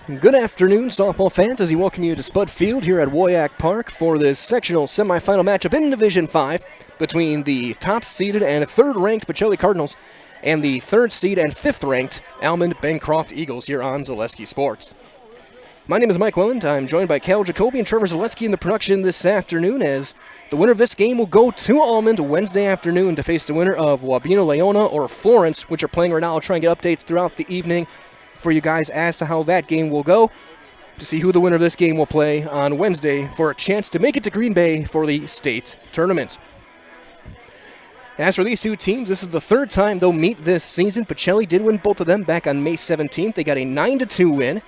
Good afternoon, softball fans, as we welcome you to Spud Field here at WIAA Park for this sectional semifinal matchup in Division 5 between the top-seeded and third-ranked Pacelli Cardinals and the third-seed and fifth-ranked Almond-Bancroft Eagles here on Zaleski Sports. My name is Mike Welland. I'm joined by Cal Jacoby and Trevor Zaleski in the production this afternoon, as the winner of this game will go to Almond Wednesday afternoon to face the winner of Wabena Leona or Florence, which are playing right now. I'll try and get updates throughout the evening for you guys as to how that game will go, to see who the winner of this game will play on Wednesday for a chance to make it to Green Bay for the state tournament. As for these two teams, this is the third time they'll meet this season. Pacelli did win both of them back on May 17th. They got a 9-2 win,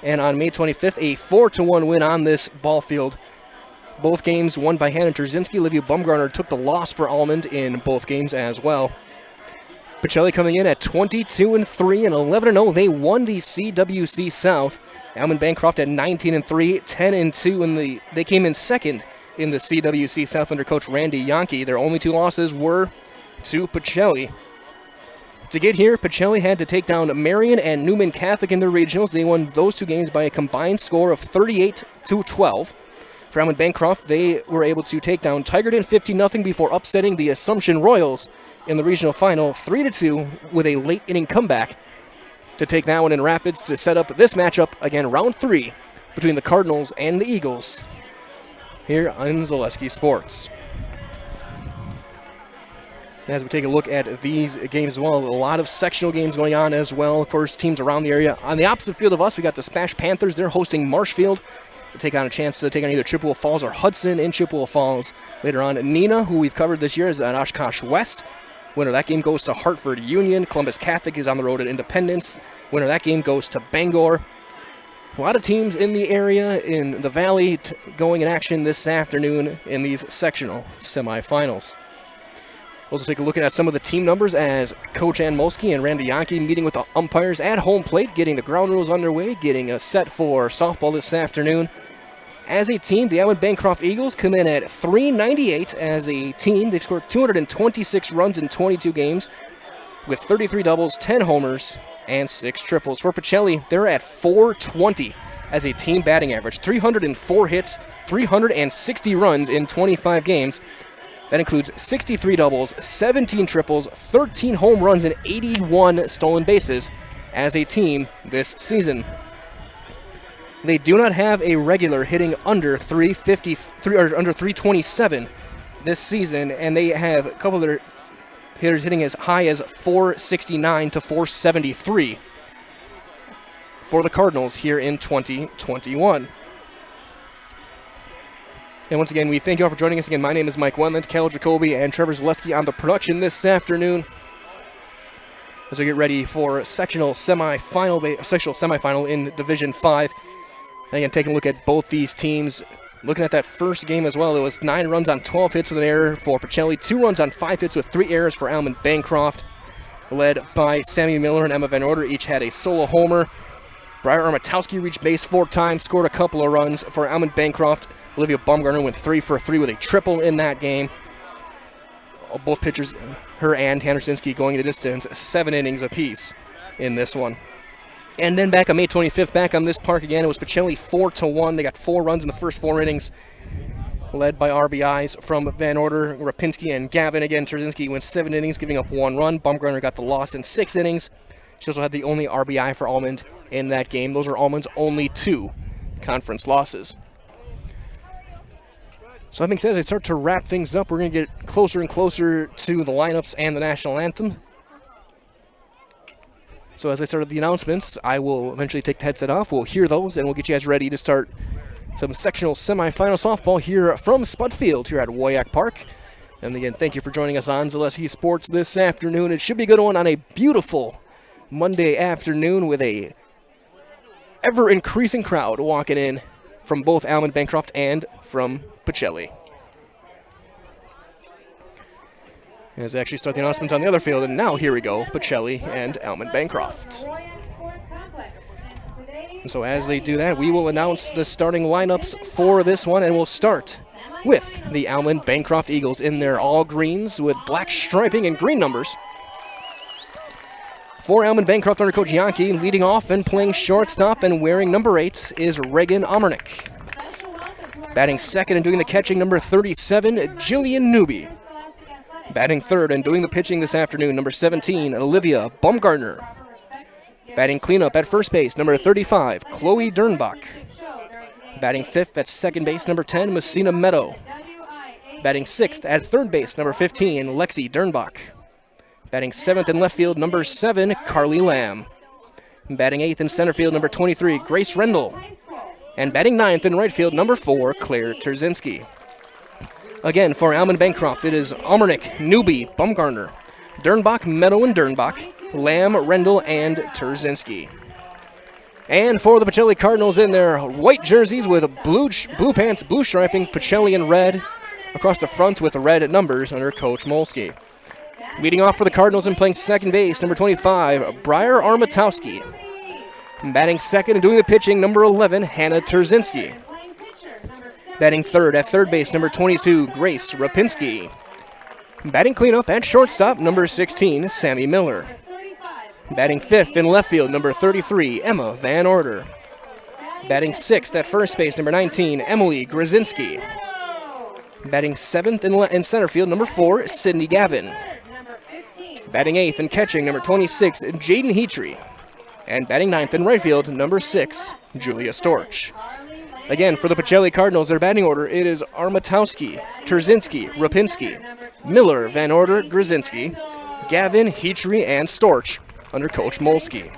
and on May 25th, a 4-1 win on this ball field. Both games won by Hannah Trzynski. Olivia Bumgarner took the loss for Almond in both games as well. Pacelli coming in at 22-3 and 11-0. They won the CWC South. Almond-Bancroft at 19-3, 10-2, and they came in second in the CWC South under Coach Randy Yankee. Their only two losses were to Pacelli. To get here, Pacelli had to take down Marion and Newman Catholic in their regionals. They won those two games by a combined score of 38-12. For Almond-Bancroft, they were able to take down Tigerton 15-0 before upsetting the Assumption Royals in the regional final 3-2 with a late inning comeback to take that one in Rapids to set up this matchup, again, round 3 between the Cardinals and the Eagles here on Zaleski Sports. As we take a look at these games as well, a lot of sectional games going on as well. Of course, teams around the area. On the opposite field of us, we got the Smash Panthers. They're hosting Marshfield. Take on a chance to take on either Chippewa Falls or Hudson in Chippewa Falls. Later on, Neenah, who we've covered this year, is at Oshkosh West. Winner of that game goes to Hartford Union. Columbus Catholic is on the road at Independence. Winner of that game goes to Bangor. A lot of teams in the area, in the Valley, going in action this afternoon in these sectional semifinals. We'll also take a look at some of the team numbers as Coach Ann Molsky and Randy Yankee meeting with the umpires at home plate, getting the ground rules underway, getting a set for softball this afternoon. As a team, the Almond-Bancroft Eagles come in at .398 as a team. They've scored 226 runs in 22 games with 33 doubles, 10 homers, and 6 triples. For Pacelli, they're at .420 as a team batting average. 304 hits, 360 runs in 25 games. That includes 63 doubles, 17 triples, 13 home runs, and 81 stolen bases as a team this season. They do not have a regular hitting under 353 or under 327 this season, and they have a couple of their hitters hitting as high as 469 to 473 for the Cardinals here in 2021. And once again, we thank you all for joining us again. My name is Mike Wendland, Cal Jacoby, and Trevor Zaleski on the production this afternoon as we get ready for sectional semifinal in Division 5. And again, taking a look at both these teams. Looking at that first game as well, it was 9 runs on 12 hits with an error for Pacelli, 2 runs on 5 hits with 3 errors for Almond-Bancroft, led by Sammy Miller and Emma Van Order. Each had a solo homer. Briar Armatowski reached base 4 times, scored a couple of runs for Almond-Bancroft. Olivia Bumgarner went 3 for 3 with a triple in that game. Both pitchers, her and Hannah Trzynski, going the distance, 7 innings apiece in this one. And then back on May 25th, back on this park again, it was Pacelli 4-1. They got 4 runs in the first 4 innings, led by RBIs from Van Order, Rapinski, and Gavin. Again, Trzynski went 7 innings, giving up 1 run. Bumgarner got the loss in 6 innings. She also had the only RBI for Almond in that game. Those are Almond's only 2 conference losses. So that being said, as I start to wrap things up, we're going to get closer and closer to the lineups and the national anthem. So as I started the announcements, I will eventually take the headset off. We'll hear those, and we'll get you guys ready to start some sectional semifinal softball here from Spud Field here at WIAA Park. And again, thank you for joining us on Zaleski Sports this afternoon. It should be a good one on a beautiful Monday afternoon with a ever-increasing crowd walking in from both Almond-Bancroft and from Pacelli. As I actually start the announcements on the other field, and now here we go, Pacelli and Almond-Bancroft. And so as they do that, we will announce the starting lineups for this one, and we'll start with the Almond-Bancroft Eagles in their all greens with black striping and green numbers. For Almond-Bancroft under Coach Yankee, leading off and playing shortstop and wearing number 8 is Reagan Omernick. Batting second and doing the catching, number 37, Jillian Newby. Batting third and doing the pitching this afternoon, number 17, Olivia Baumgartner. Batting cleanup at first base, number 35, Chloe Dernbach. Batting fifth at second base, number 10, Messina Meadow. Batting sixth at third base, number 15, Lexi Dernbach. Batting seventh in left field, number 7, Carly Lamb. Batting eighth in center field, number 23, Grace Rendell. And batting ninth in right field, number 4, Claire Terzinski. Again, for Almond-Bancroft, it is Omernick, Newby, Baumgartner, Dernbach, Meadow, and Dernbach, Lamb, Rendell, and Terzinski. And for the Pacelli Cardinals in their white jerseys with blue pants, blue striping, Pacelli in red across the front with red numbers under Coach Molsky. Leading off for the Cardinals and playing second base, number 25, Briar Armatowski. Batting second and doing the pitching, number 11, Hannah Terzinski. Batting third at third base, number 22, Grace Rapinski. Batting cleanup at shortstop, number 16, Sammy Miller. Batting fifth in left field, number 33, Emma Van Order. Batting sixth at first base, number 19, Emily Grzinski. Batting seventh in center field, number 4, Sydney Gavin. Batting eighth and catching, number 26, Jaden Heatrey. And batting ninth in right field, number 6, Julia Storch. Again, for the Pacelli Cardinals, their batting order, it is Armatowski, Terzinski, Rapinski, Miller, Van Order, Grzinski, Gavin, Heatrey, and Storch under Coach Molsky.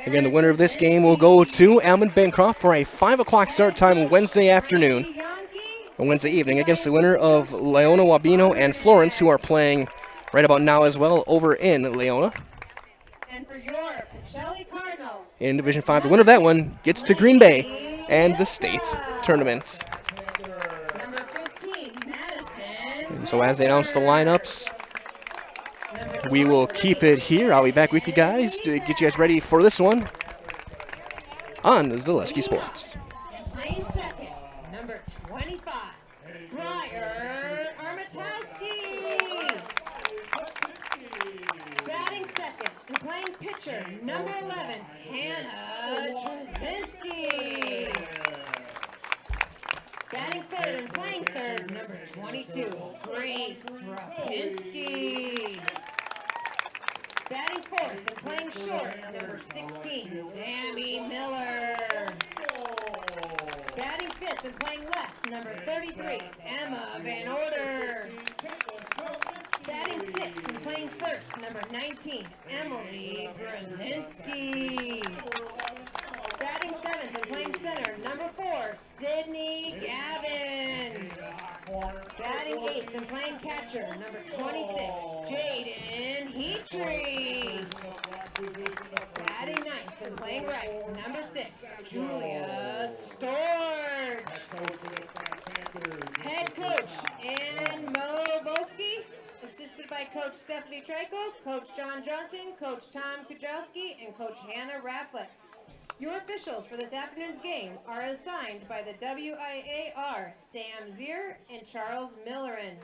Again, the winner of this game will go to Almond-Bancroft for a 5 o'clock start time Wednesday afternoon, or Wednesday evening, against the winner of Leona Wabino and Florence, who are playing right about now as well over in Leona. And for your Pacelli Cardinals, in Division 5, the winner of that one gets to Green Bay and the state tournament. number 15, Madison. And so as they announce the lineups, we will keep it here. I'll be back with you guys to get you guys ready for this one on Zaleski Sports. And playing second, number 25, Briar Armatowski. Batting second and playing pitcher, number 11, Hannah Trzynski. Batting third and playing third, number 22, Grace Rapinski. Batting fourth and playing short, number 16, Sammy Miller. Batting fifth and playing left, number 33, Emma Van Order. Batting sixth and playing first, number 19, Emily Grzinski. Batting seventh and playing center, number 4, Sydney Gavin. Batting eighth and playing catcher, number 26, Jaden Heatrey. Batting ninth and playing right, number 6, Julia Storch. Head coach, Ann Moboski. Assisted by Coach Stephanie Trico, Coach John Johnson, Coach Tom Kujowski, and Coach Hannah Rafflet. Your officials for this afternoon's game are assigned by the WIAR, Sam Zier and Charles Millerin.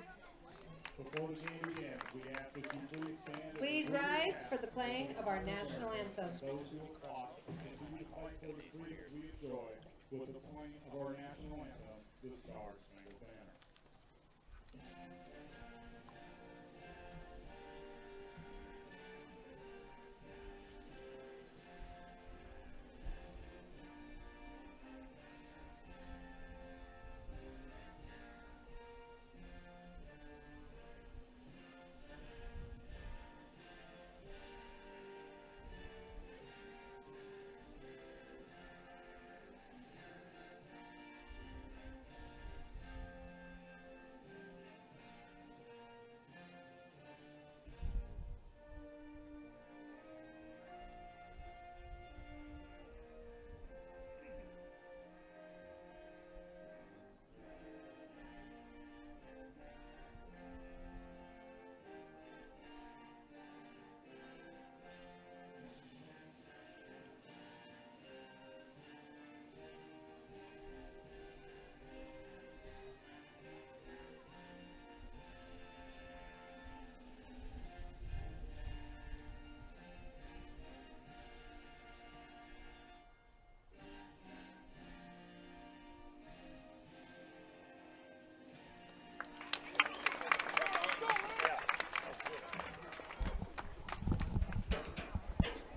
Before the game begins, we ask that you please stand. Please rise for the playing of our national anthem. Those who will clock continue to fight for the freedom we enjoy with the playing of our national anthem, the Star Spangled Banner.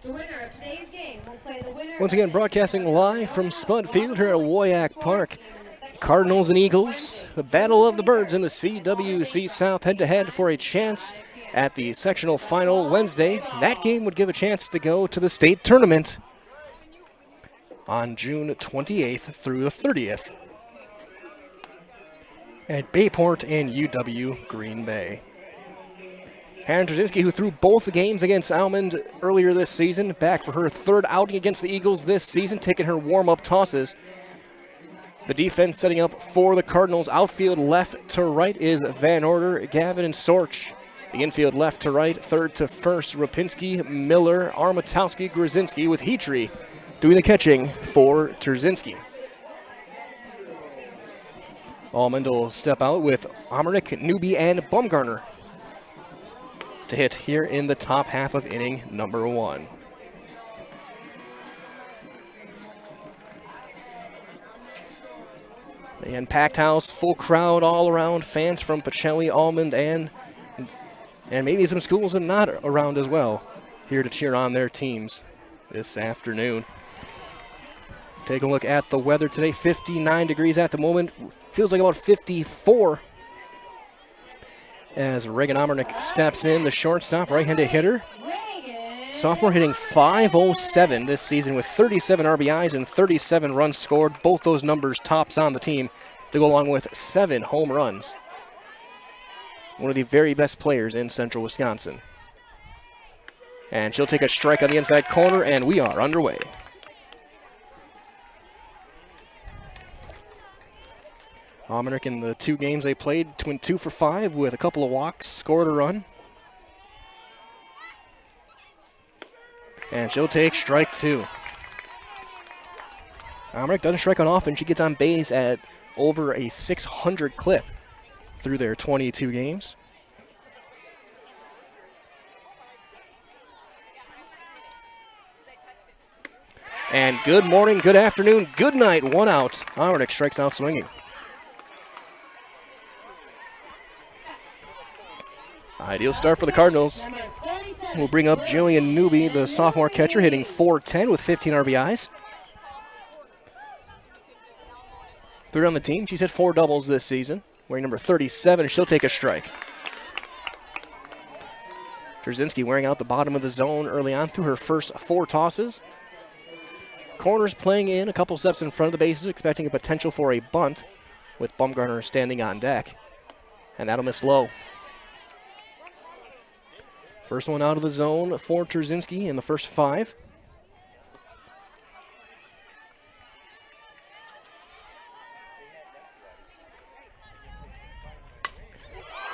The winner of today's game will play the winner. Once again, broadcasting live from Spud Field here at WIAA Park. Cardinals and Eagles, the Battle of the Birds in the CWC South head-to-head for a chance at the sectional final Wednesday. That game would give a chance to go to the state tournament on June 28th through the 30th at Bayport and UW Green Bay. Hannah Trzynski, who threw both games against Almond earlier this season, back for her third outing against the Eagles this season, taking her warm-up tosses. The defense setting up for the Cardinals. Outfield left to right is Van Order, Gavin, and Storch. The infield left to right, third to first, Rapinski, Miller, Armatowski, Grzinski, with Heatrey doing the catching for Trzynski. Almond will step out with Amernick, Newby, and Bumgarner to hit here in the top half of inning number 1. And packed house, full crowd all around, fans from Pacelli, Almond, and maybe some schools that are not around as well, here to cheer on their teams this afternoon. Take a look at the weather today, 59 degrees at the moment, feels like about 54 as Reagan Amernick steps in, the shortstop, right-handed hitter. Sophomore hitting .507 this season with 37 RBIs and 37 runs scored. Both those numbers tops on the team to go along with 7 home runs. One of the very best players in Central Wisconsin. And she'll take a strike on the inside corner, and we are underway. Amernick in the 2 games they played went 2 for 5 with a couple of walks, scored a run. And she'll take strike 2. Amernick doesn't strike on often. She gets on base at over a 600 clip through their 22 games. And good morning, good afternoon, good night, 1 out. Amernick strikes out swinging. Ideal start for the Cardinals. We'll bring up Jillian Newby, the sophomore catcher, hitting .410 with 15 RBIs. Third on the team. She's hit 4 doubles this season, wearing number 37, and she'll take a strike. Trzynski wearing out the bottom of the zone early on through her first 4 tosses. Corners playing in, a couple steps in front of the bases, expecting a potential for a bunt with Bumgarner standing on deck. And that'll miss low. First one out of the zone for Trzynski in the first 5.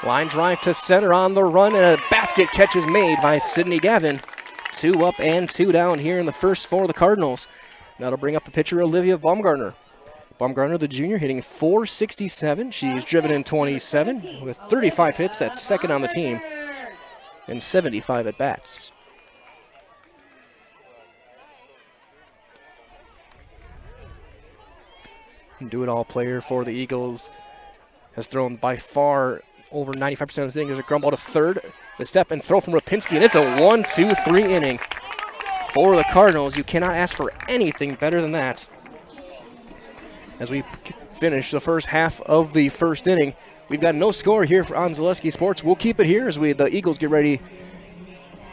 Line drive to center on the run, and a basket catch is made by Sydney Gavin. 2 up and 2 down here in the first for the Cardinals. That'll bring up the pitcher, Olivia Bumgarner. Bumgarner, the junior, hitting .467. She's driven in 27 with 35 hits. That's second on the team. And 75 at-bats. Do-it-all player for the Eagles has thrown by far over 95% of the inning. There's a ground ball to third. The step and throw from Rapinski, and it's a 1-2-3 inning for the Cardinals. You cannot ask for anything better than that. As we finish the first half of the first inning, we've got no score here on Zaleski Sports. We'll keep it here as the Eagles get ready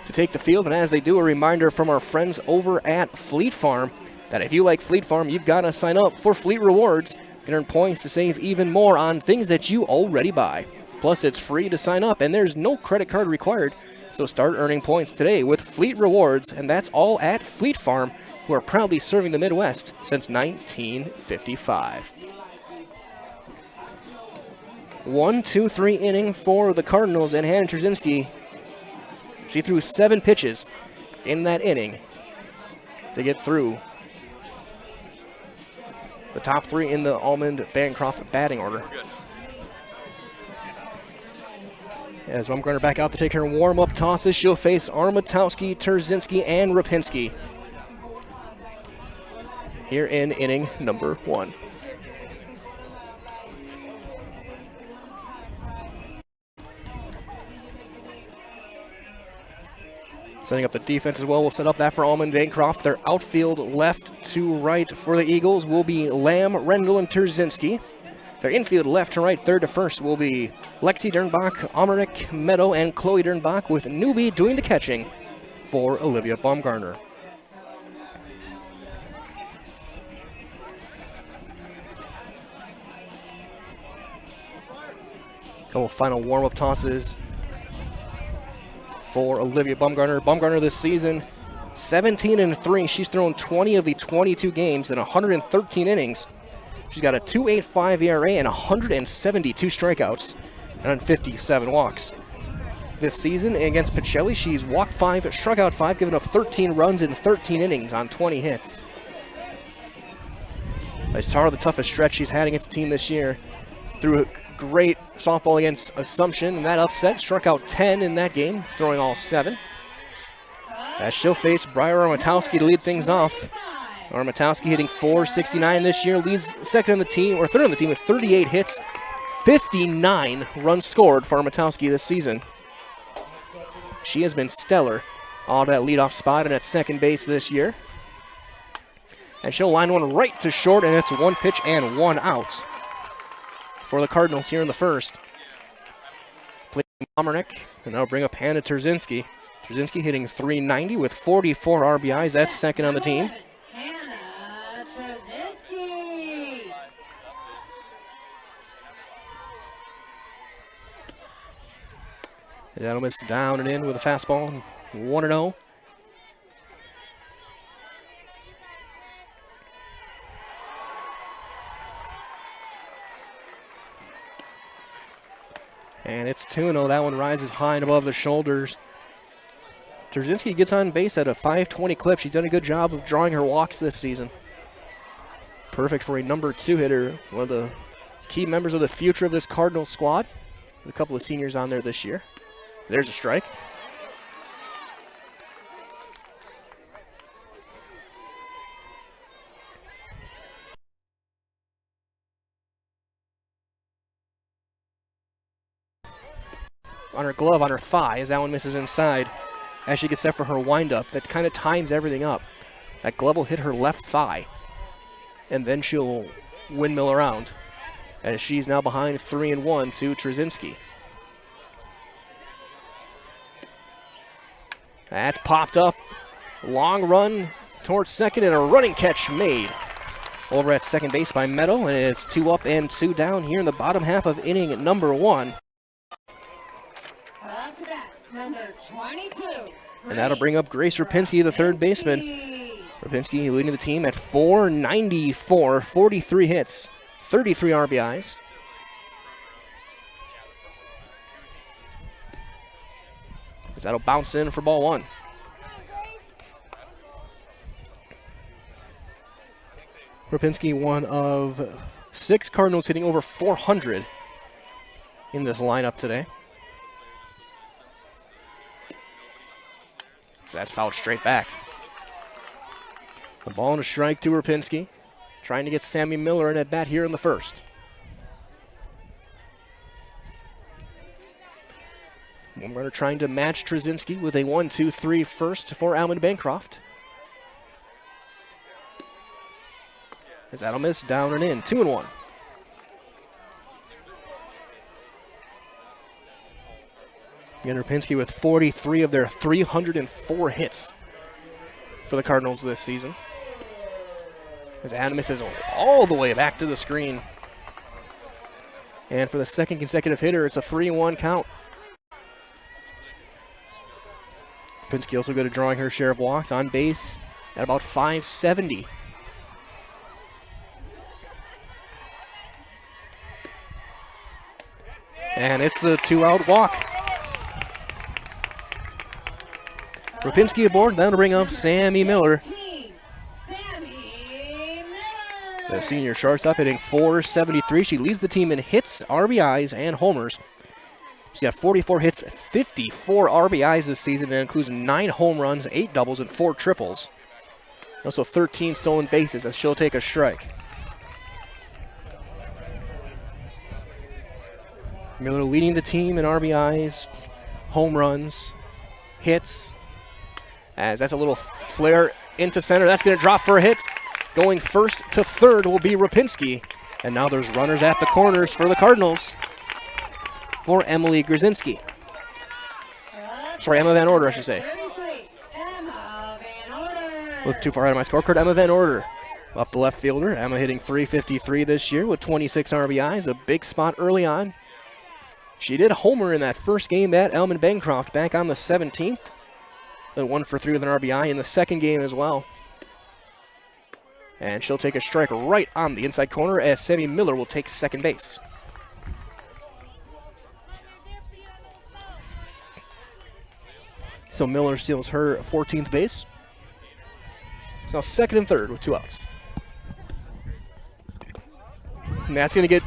to take the field. And as they do, a reminder from our friends over at Fleet Farm that if you like Fleet Farm, you've got to sign up for Fleet Rewards. You can earn points to save even more on things that you already buy. Plus, it's free to sign up, and there's no credit card required. So start earning points today with Fleet Rewards, and that's all at Fleet Farm, who are proudly serving the Midwest since 1955. 1-2-3 inning for the Cardinals, and Hannah Trzynski, she threw 7 pitches in that inning to get through the top 3 in the Almond-Bancroft batting order. As Bumgarner back out to take her warm-up tosses, she'll face Armatowski, Trzynski, and Rapinski here in inning number 1. Setting up the defense as well. We'll set up that for Almond-Bancroft. Their outfield left to right for the Eagles will be Lamb, Rendell, and Terzinski. Their infield left to right, third to first, will be Lexi Dernbach, Amernick, Meadow, and Chloe Dernbach, with Newbie doing the catching for Olivia Baumgartner. Couple final warm-up tosses for Olivia Baumgartner. Baumgartner this season, 17-3. She's thrown 20 of the 22 games in 113 innings. She's got a 2.85 ERA and 172 strikeouts and 57 walks. This season against Pacelli, she's walked 5, struck out 5, given up 13 runs in 13 innings on 20 hits. It's Tara the toughest stretch she's had against the team this year. Threw a great softball against Assumption, and that upset. Struck out 10 in that game, throwing all 7. As she'll face Briar Armatowski to lead things off. Armatowski hitting .469 this year, leads second on the team, or third on the team with 38 hits, 59 runs scored for Armatowski this season. She has been stellar on that leadoff spot and at second base this year. And she'll line one right to short, and it's 1 pitch and 1 out for the Cardinals here in the first. Playing Amernick, and that'll bring up Hannah Terzinski. Terzinski hitting .390 with 44 RBIs. That's second on the team. Hannah Terzinski. That'll miss down and in with a fastball. 1-0. And it's 2-0. That one rises high and above the shoulders. Terzinski gets on base at a .520 clip. She's done a good job of drawing her walks this season. Perfect for a number 2 hitter. One of the key members of the future of this Cardinals squad. With a couple of seniors on there this year. There's a strike. On her glove, on her thigh, as that one misses inside. As she gets set for her windup, that kind of times everything up. That glove will hit her left thigh, and then she'll windmill around. As she's now behind 3-1 to Terzinski. That's popped up. Long run towards second, and a running catch made over at second base by Meadow, and it's 2 up and 2 down here in the bottom half of inning number 1. Up to bat, number 22. And that'll bring up Grace Rapinski, the third baseman. Rapinski leading the team at .494, 43 hits, 33 RBIs. As that'll bounce in for ball 1. Rapinski, one of 6 Cardinals hitting over 400 in this lineup today. That's fouled straight back. The ball and a strike to Rapinski. Trying to get Sammy Miller in at bat here in the first. One runner trying to match Terzinski with a 1-2-3 first for Almond-Bancroft. As that'll miss, down and in, 2-1. Again, Rapinski with 43 of their 304 hits for the Cardinals this season. As Adams is all the way back to the screen. And for the second consecutive hitter, it's a 3-1 count. Rapinski also good at drawing her share of walks, on base at about .570. And it's a 2-out walk. Rapinski aboard, that'll bring up Sammy Miller. The senior shortstop hitting .473. She leads the team in hits, RBIs, and homers. She's got 44 hits, 54 RBIs this season. That includes 9 home runs, 8 doubles, and 4 triples. Also 13 stolen bases as she'll take a strike. Miller leading the team in RBIs, home runs, hits, As that's a little flare into center. That's going to drop for a hit. Going first to third will be Rapinski. And now there's runners at the corners for the Cardinals for Emily Grzinski. Sorry, Emma Van Order, I should say. Look too far out of my scorecard. Emma Van Order up the left fielder. Emma hitting .353 this year with 26 RBIs. A big spot early on. She did homer in that first game at Almond-Bancroft back on the 17th. Then 1 for 3 with an RBI in the second game as well. And she'll take a strike right on the inside corner as Sammy Miller will take second base. So Miller steals her 14th base. So now second and third with 2 outs. And that's going to get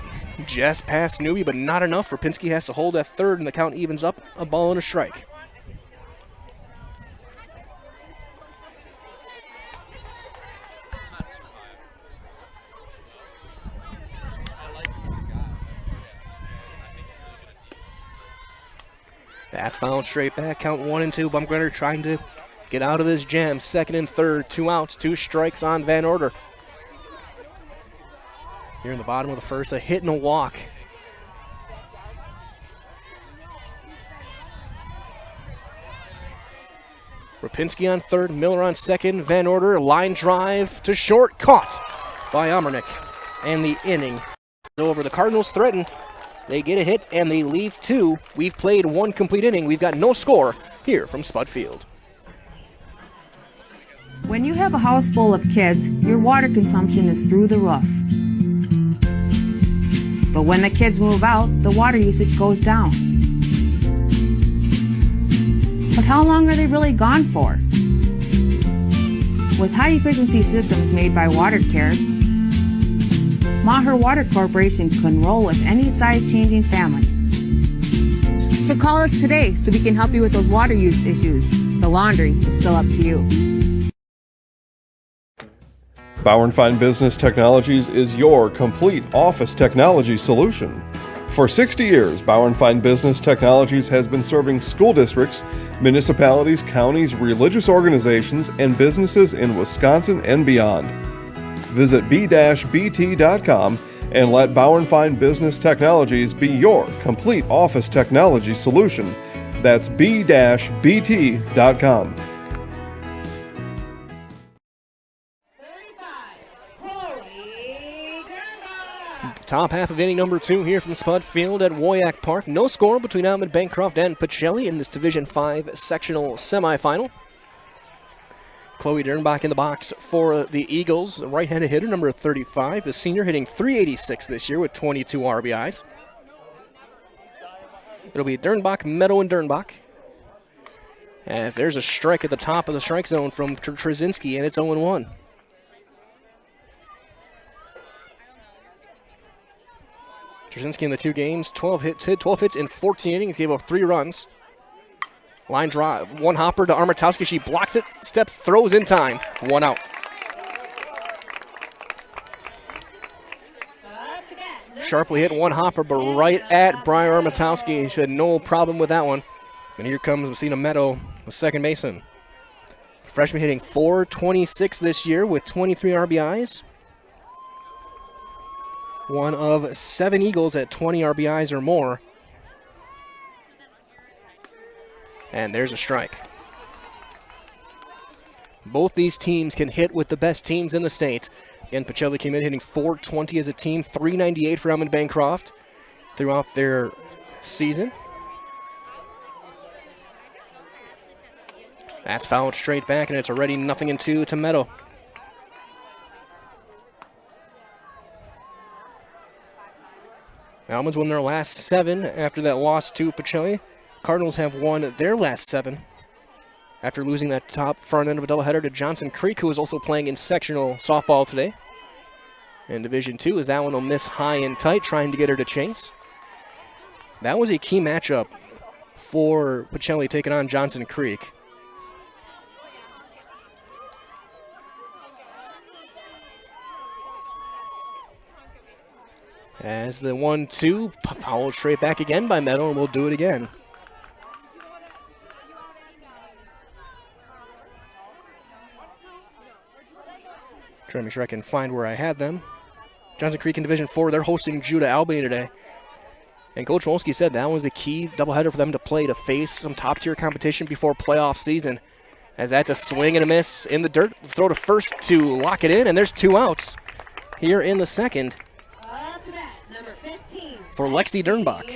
just past Newby, but not enough. Rapinski has to hold at third, and the count evens up, a ball and a strike. That's fouled straight back. Count 1 and 2. Bumgarner trying to get out of this jam. Second and third, 2 outs, 2 strikes on Van Order. Here in the bottom of the first, a hit and a walk. Rapinski on third, Miller on second. Van Order, line drive to short, caught by Amernick. And the inning is over. The Cardinals threaten. They get a hit and they leave 2. We've played 1 complete inning. We've got no score here from Spud Field. When you have a house full of kids, your water consumption is through the roof. But when the kids move out, the water usage goes down. But how long are they really gone for? With high-efficiency systems made by WaterCare, Maher Water Corporation can roll with any size-changing families. So call us today so we can help you with those water use issues. The laundry is still up to you. Bauer & Fine Business Technologies is your complete office technology solution. For 60 years, Bauer & Fine Business Technologies has been serving school districts, municipalities, counties, religious organizations, and businesses in Wisconsin and beyond. Visit b-bt.com and let Bauer & Fine Business Technologies be your complete office technology solution. That's b-bt.com. Top half of inning number 2 here from Spud Field at WIAA Park. No score between Almond-Bancroft and Pacelli in this Division 5 sectional semifinal. Chloe Dernbach in the box for the Eagles. Right-handed hitter, number 35. The senior hitting .386 this year with 22 RBIs. It'll be Dernbach, Meadow, and Dernbach. As there's a strike at the top of the strike zone from Trzynski, and it's 0-1. Trzynski in the 2 games, 12 hits in 14 innings, gave up 3 runs. Line drive, 1 hopper to Armatowski. She blocks it, steps, throws in time. 1 out. Sharply hit 1 hopper, but right at Briar Armatowski. She had no problem with that one. And here comes Messina Meadow, the second baseman. Freshman hitting .426 this year with 23 RBIs. One of 7 Eagles at 20 RBIs or more. And there's a strike. Both these teams can hit with the best teams in the state. Again, Pacelli came in hitting .420 as a team, .398 for Almond-Bancroft throughout their season. That's fouled straight back, and it's already 0-2 to Meadow. Almonds won their last 7 after that loss to Pacelli. Cardinals have won their last 7 after losing that top front end of a doubleheader to Johnson Creek, who is also playing in sectional softball today. In Division 2, as that one will miss high and tight, trying to get her to chase. That was a key matchup for Pacelli taking on Johnson Creek. As the 1-2, fouled straight back again by Meadow, and we'll do it again. Trying to make sure I can find where I had them. Johnson Creek in Division 4, they're hosting Judah Albany today. And Coach Molsky said that was a key doubleheader for them to play to face some top-tier competition before playoff season. As that's a swing and a miss in the dirt. Throw to first to lock it in, and there's 2 outs here in the second Up to bat, number 15. for Lexi Dernbach.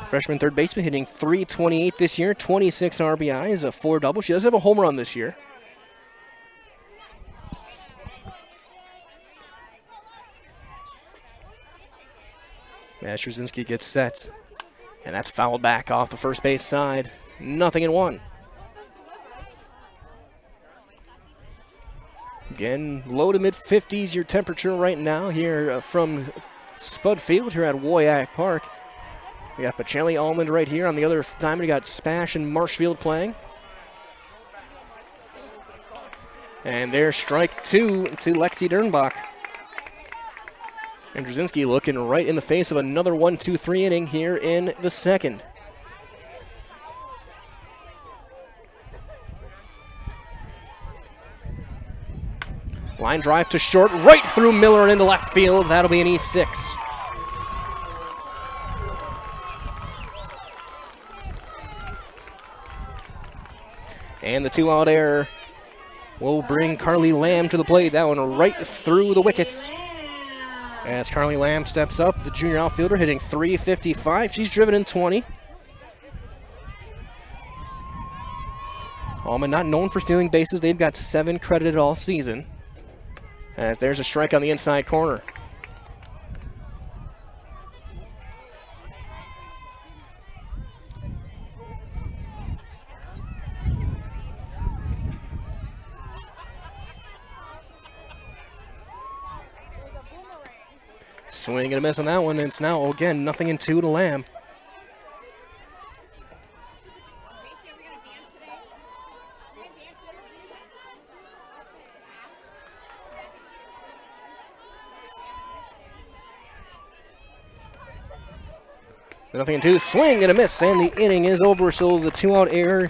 Freshman third baseman hitting .328 this year, 26 RBIs, a 4 double. She does have a home run this year. Matt Straczynski gets set, and that's fouled back off the first base side. 0-1. Again, low to mid-50s your temperature right now here from Spud Field here at WIAA Park. We got Pacelli, Almond right here. On the other diamond, we got Spash and Marshfield playing. And there's strike 2 to Lexi Dernbach. And Straczynski looking right in the face of another 1-2-3 inning here in the second. Line drive to short, right through Miller and into left field. That'll be an E6. And the 2-out error will bring Carly Lamb to the plate. That one right through the wickets. As Carly Lamb steps up, the junior outfielder hitting .355. She's driven in 20. Almond not known for stealing bases. They've got 7 credited all season. As there's a strike on the inside corner. Swing and a miss on that one. It's now, again, 0-2 to Lamb. The 0-2, swing and a miss, and the inning is over. So the 2-out error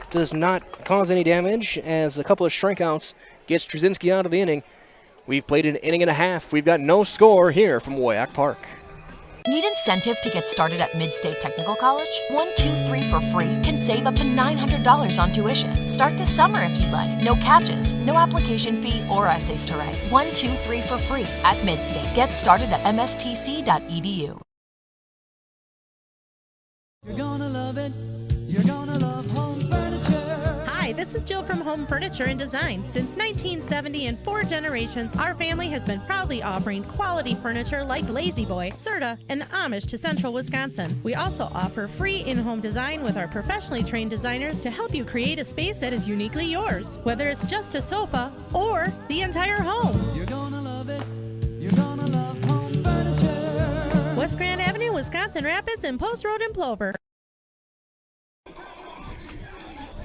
does not cause any damage as a couple of strikeouts gets Straczynski out of the inning. We've played an inning and a half. We've got no score here from WIAA Park. Need incentive to get started at Mid-State Technical College? 1-2-3 for free can save up to $900 on tuition. Start this summer if you'd like. No catches, no application fee or essays to write. 1-2-3 for free at Mid-State. Get started at mstc.edu. You're gonna love it. You're gonna love home furniture. Hi, this is Jill from Home Furniture and Design. Since 1970 and 4 generations, our family has been proudly offering quality furniture like Lazy Boy, Serta, and the Amish to Central Wisconsin. We also offer free in-home design with our professionally trained designers to help you create a space that is uniquely yours, whether it's just a sofa or the entire home. You're gonna love it. You're gonna love home furniture. West Grand Avenue, Wisconsin Rapids, and Post Road in Plover.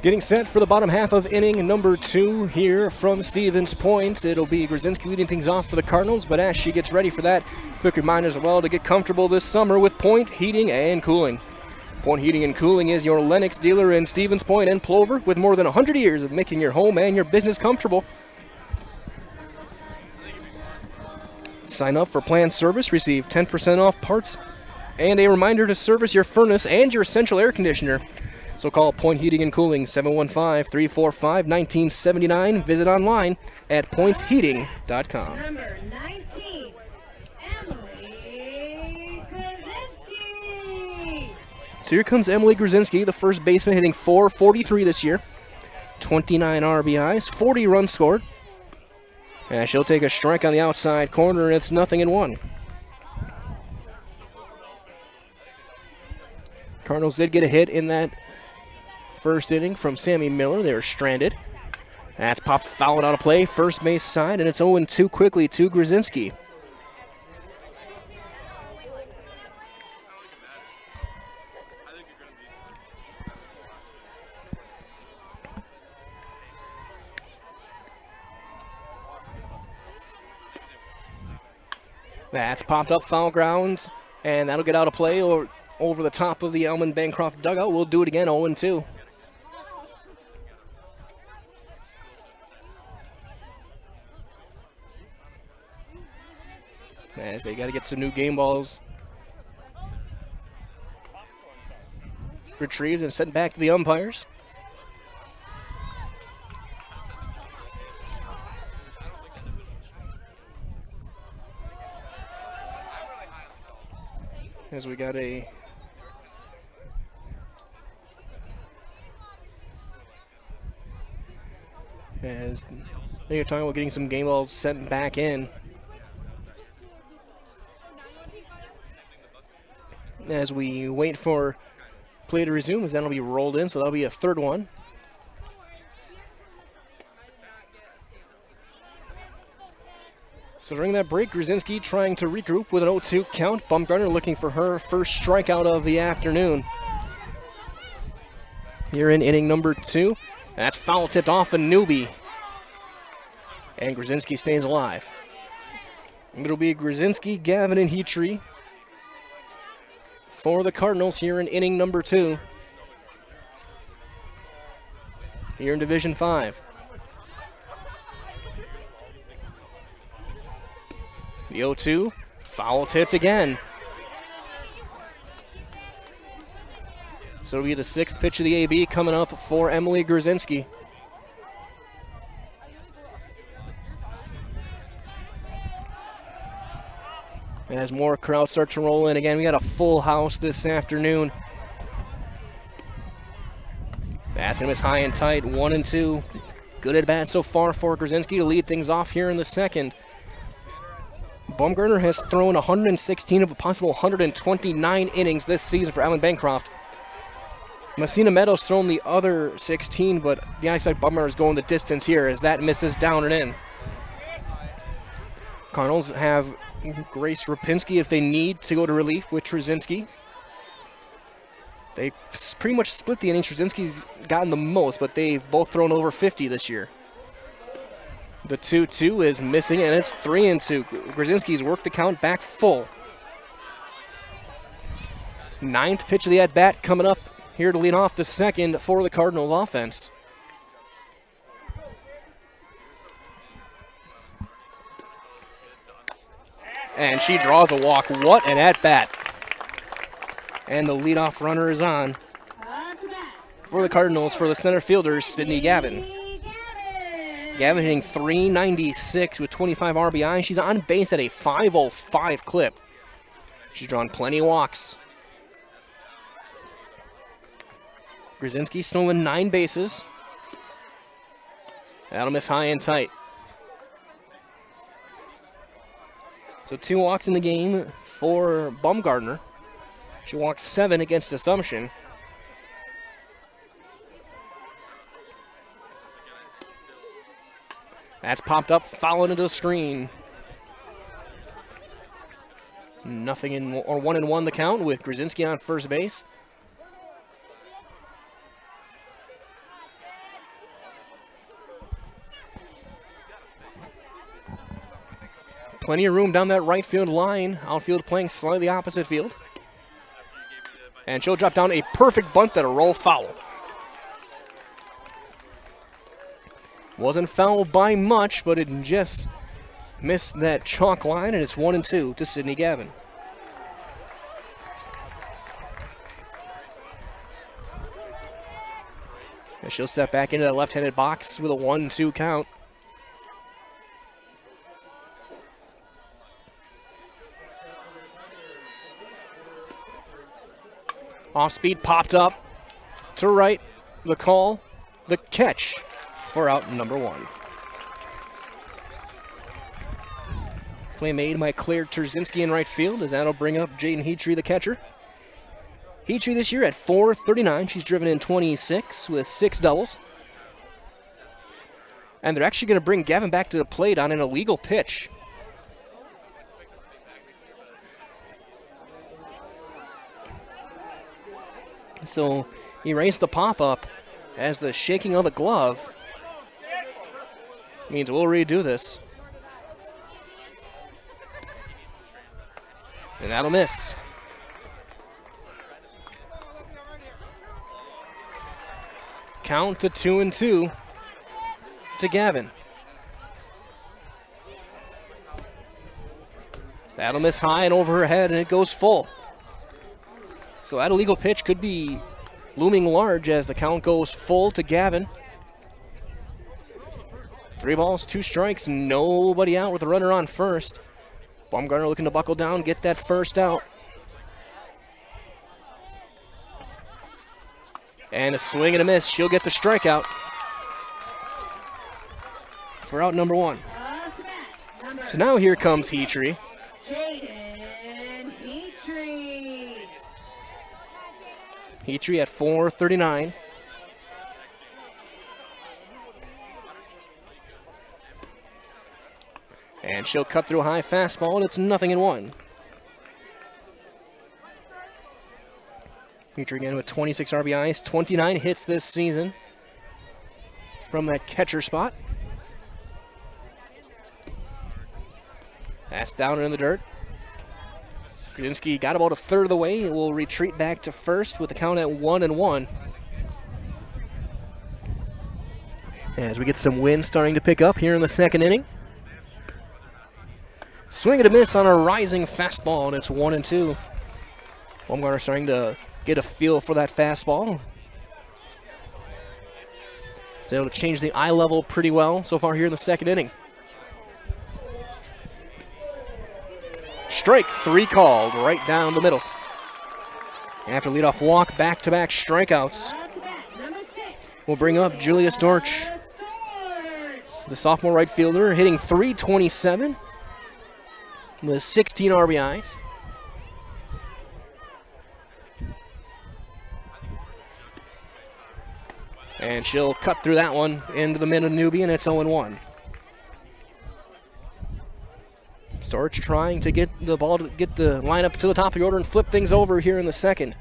Getting set for the bottom half of inning number 2 here from Stevens Point. It'll be Straczynski leading things off for the Cardinals, but as she gets ready for that, quick reminder as well to get comfortable this summer with Point Heating and Cooling. Point Heating and Cooling is your Lennox dealer in Stevens Point and Plover with more than 100 years of making your home and your business comfortable. Sign up for planned service, receive 10% off parts, and a reminder to service your furnace and your central air conditioner. So call Point Heating and Cooling, 715-345-1979. Visit online at pointheating.com. Number 19, Emily Krasinski. So here comes Emily Straczynski, the first baseman, hitting .443 this year. 29 RBIs, 40 runs scored. And she'll take a strike on the outside corner, and it's 0-1. Cardinals did get a hit in that first inning from Sammy Miller. They were stranded. That's popped foul out of play, first base side, and it's 0-2 quickly to Straczynski. That's popped up foul ground, and that'll get out of play over the top of the Almond-Bancroft dugout. We'll do it again, 0-2. as they got to get some new game balls retrieved and sent back to the umpires. As we got as you're talking about getting some game balls sent back in. As we wait for play to resume, as that'll be rolled in, so that'll be a third one. So during that break, Grzinski trying to regroup with an 0-2 count. Baumgartner looking for her first strikeout of the afternoon. Here in inning number 2. That's foul tipped off a newbie. And Grzinski stays alive. It'll be Grzinski, Gavin, and Heatree for the Cardinals here in inning number 2. Here in Division 5. The 0-2, foul tipped again. So it'll be the 6th pitch of the AB coming up for Emily Grzinski. As more crowds start to roll in again, we got a full house this afternoon. That's gonna miss high and tight, 1-2. Good at bat so far for Grzinski to lead things off here in the second. Baumgartner has thrown 116 of a possible 129 innings this season for Almond-Bancroft. Messina Meadows thrown the other 16, but the unexpected Baumgartner is going the distance here as that misses down and in. Cardinals have Grace Rapinski if they need to go to relief with Trzynski. They pretty much split the innings. Trzynski's gotten the most, but they've both thrown over 50 this year. The 2-2 is missing, and it's 3-2. Grzinski's worked the count back full. 9th pitch of the at-bat coming up here to lead off the second for the Cardinal offense. And she draws a walk. What an at-bat. And the leadoff runner is on for the Cardinals for the center fielder, Sydney Gavin. Gavin hitting .396 with 25 RBI. She's on base at a .505 clip. She's drawn plenty of walks. Grzinski stolen 9 bases. That'll miss high and tight. So 2 walks in the game for Baumgartner. She walked 7 against Assumption. That's popped up, foul into the screen. Nothing in, or 1-1 the count with Grzinski on first base. Plenty of room down that right field line. Outfield playing slightly opposite field. And she'll drop down a perfect bunt that'll roll foul. Wasn't fouled by much, but it just missed that chalk line, and it's 1-2 to Sydney Gavin. And she'll step back into that left-handed box with a 1-2 count. Off speed popped up to right. The call, the catch for out number 1. Play made by Claire Trzynski in right field as that'll bring up Jaden Heatree, the catcher. Heatree this year at .439. She's driven in 26 with 6 doubles. And they're actually going to bring Gavin back to the plate on an illegal pitch. So erase the pop-up as the shaking of the glove means we'll redo this. And that'll miss. Count to 2-2 to Gavin. That'll miss high and over her head, and it goes full. So that illegal pitch could be looming large as the count goes full to Gavin. 3 balls, 2 strikes, nobody out with a runner on first. Baumgartner looking to buckle down, get that first out. And a swing and a miss. She'll get the strikeout for out number 1. So now here comes Heatrey. Jaden Heatrey. Heatrey at 439. And she'll cut through a high fastball, and it's 0-1. Heatrey again with 26 RBIs, 29 hits this season from that catcher spot. Pass down and in the dirt. Krasinski got about a third of the way. It will retreat back to first with the count at 1-1. As we get some wind starting to pick up here in the second inning. Swing and a miss on a rising fastball, and it's 1-2. Baumgartner starting to get a feel for that fastball. He's able to change the eye level pretty well so far here in the second inning. Strike 3 called right down the middle. After leadoff walk, back-to-back strikeouts. We'll bring up Julia Storch, the sophomore right fielder, hitting .327 with 16 RBIs. And she'll cut through that one into the mid of newbie, and it's 0-1. Storch trying to get the ball, to get the lineup to the top of the order and flip things over here in the second.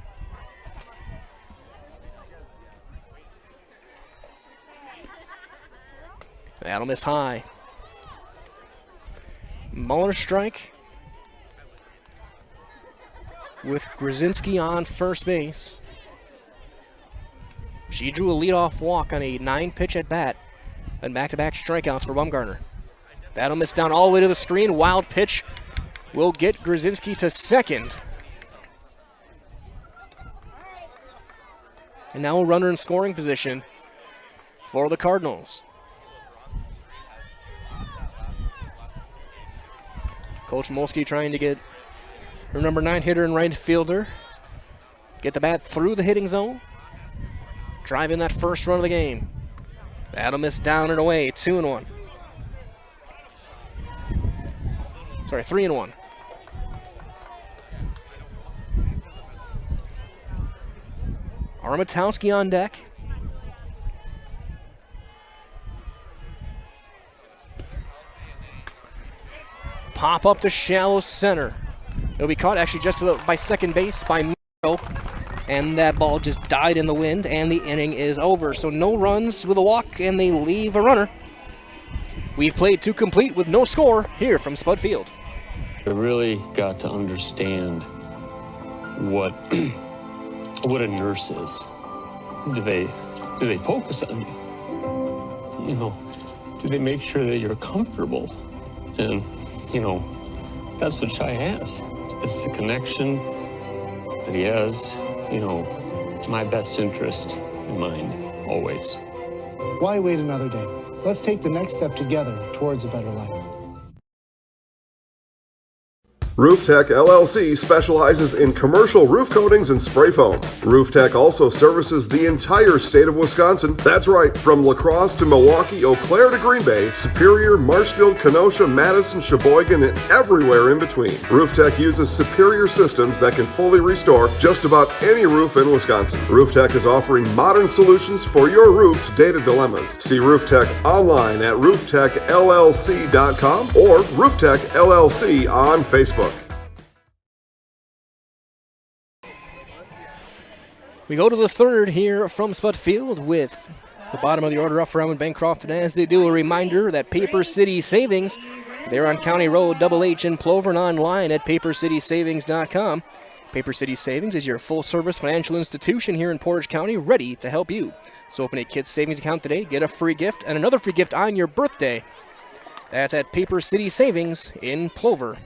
That'll miss high. Muller strike with Grzinski on first base. She drew a leadoff walk on a 9-pitch at bat and back-to-back strikeouts for Baumgartner. That'll miss down all the way to the screen. Wild pitch will get Grzinski to second. And now a runner in scoring position for the Cardinals. Coach Molsky trying to get her number 9 hitter and right fielder get the bat through the hitting zone. Drive in that first run of the game. That'll miss down and away. 2-1. Sorry, 3-1. Armatowski on deck. Pop up to shallow center. It'll be caught actually just by second base by Miro. And that ball just died in the wind, and the inning is over. So no runs with a walk, and they leave a runner. We've played 2 complete with no score here from Spud Field. I really got to understand what a nurse is. Do they focus on you? You know, do they make sure that you're comfortable? And, you know, that's what Shai has. It's the connection that he has, you know, my best interest in mind, always. Why wait another day? Let's take the next step together towards a better life. Roof Tech LLC specializes in commercial roof coatings and spray foam. Roof Tech also services the entire state of Wisconsin. That's right, from La Crosse to Milwaukee, Eau Claire to Green Bay, Superior, Marshfield, Kenosha, Madison, Sheboygan, and everywhere in between. Roof Tech uses superior systems that can fully restore just about any roof in Wisconsin. Roof Tech is offering modern solutions for your roof's data dilemmas. See Roof Tech online at rooftechllc.com or Roof Tech LLC on Facebook. We go to the third here from Spud Field with the bottom of the order up for Almond-Bancroft. And as they do, a reminder that Paper City Savings, they're on County Road Double H in Plover and online at papercitysavings.com. Paper City Savings is your full-service financial institution here in Portage County, ready to help you. So open a kid's savings account today, get a free gift, and another free gift on your birthday. That's at Paper City Savings in Plover.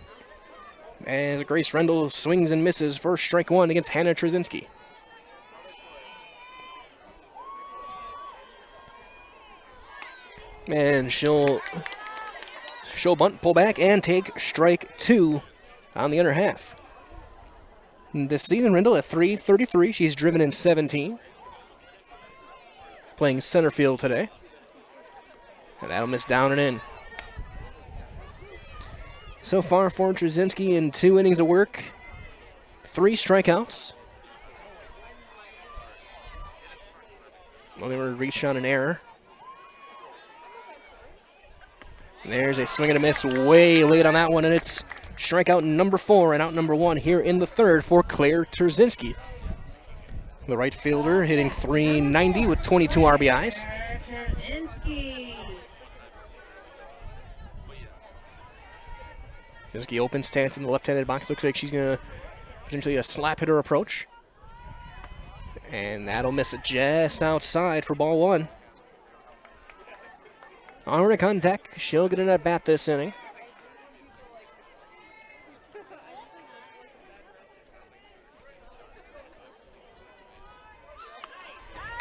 As Grace Rendell swings and misses for strike one against Hannah Trzynski. And she'll bunt, pull back, and take strike two on the under half. This season, Rendell at .333. She's driven in 17. Playing center field today. And that'll miss down and in. So far for Trzynski in 2 innings of work, 3 strikeouts. Only reached on an error. And there's a swing and a miss way late on that one, and it's strikeout number 4 and out number 1 here in the third for Claire Trzynski. The right fielder hitting .390 with 22 RBIs. Trzynski open stance in the left-handed box. Looks like she's going to potentially a slap hitter approach. And that'll miss it just outside for ball 1. Ulrich on deck. She'll get an at-bat this inning.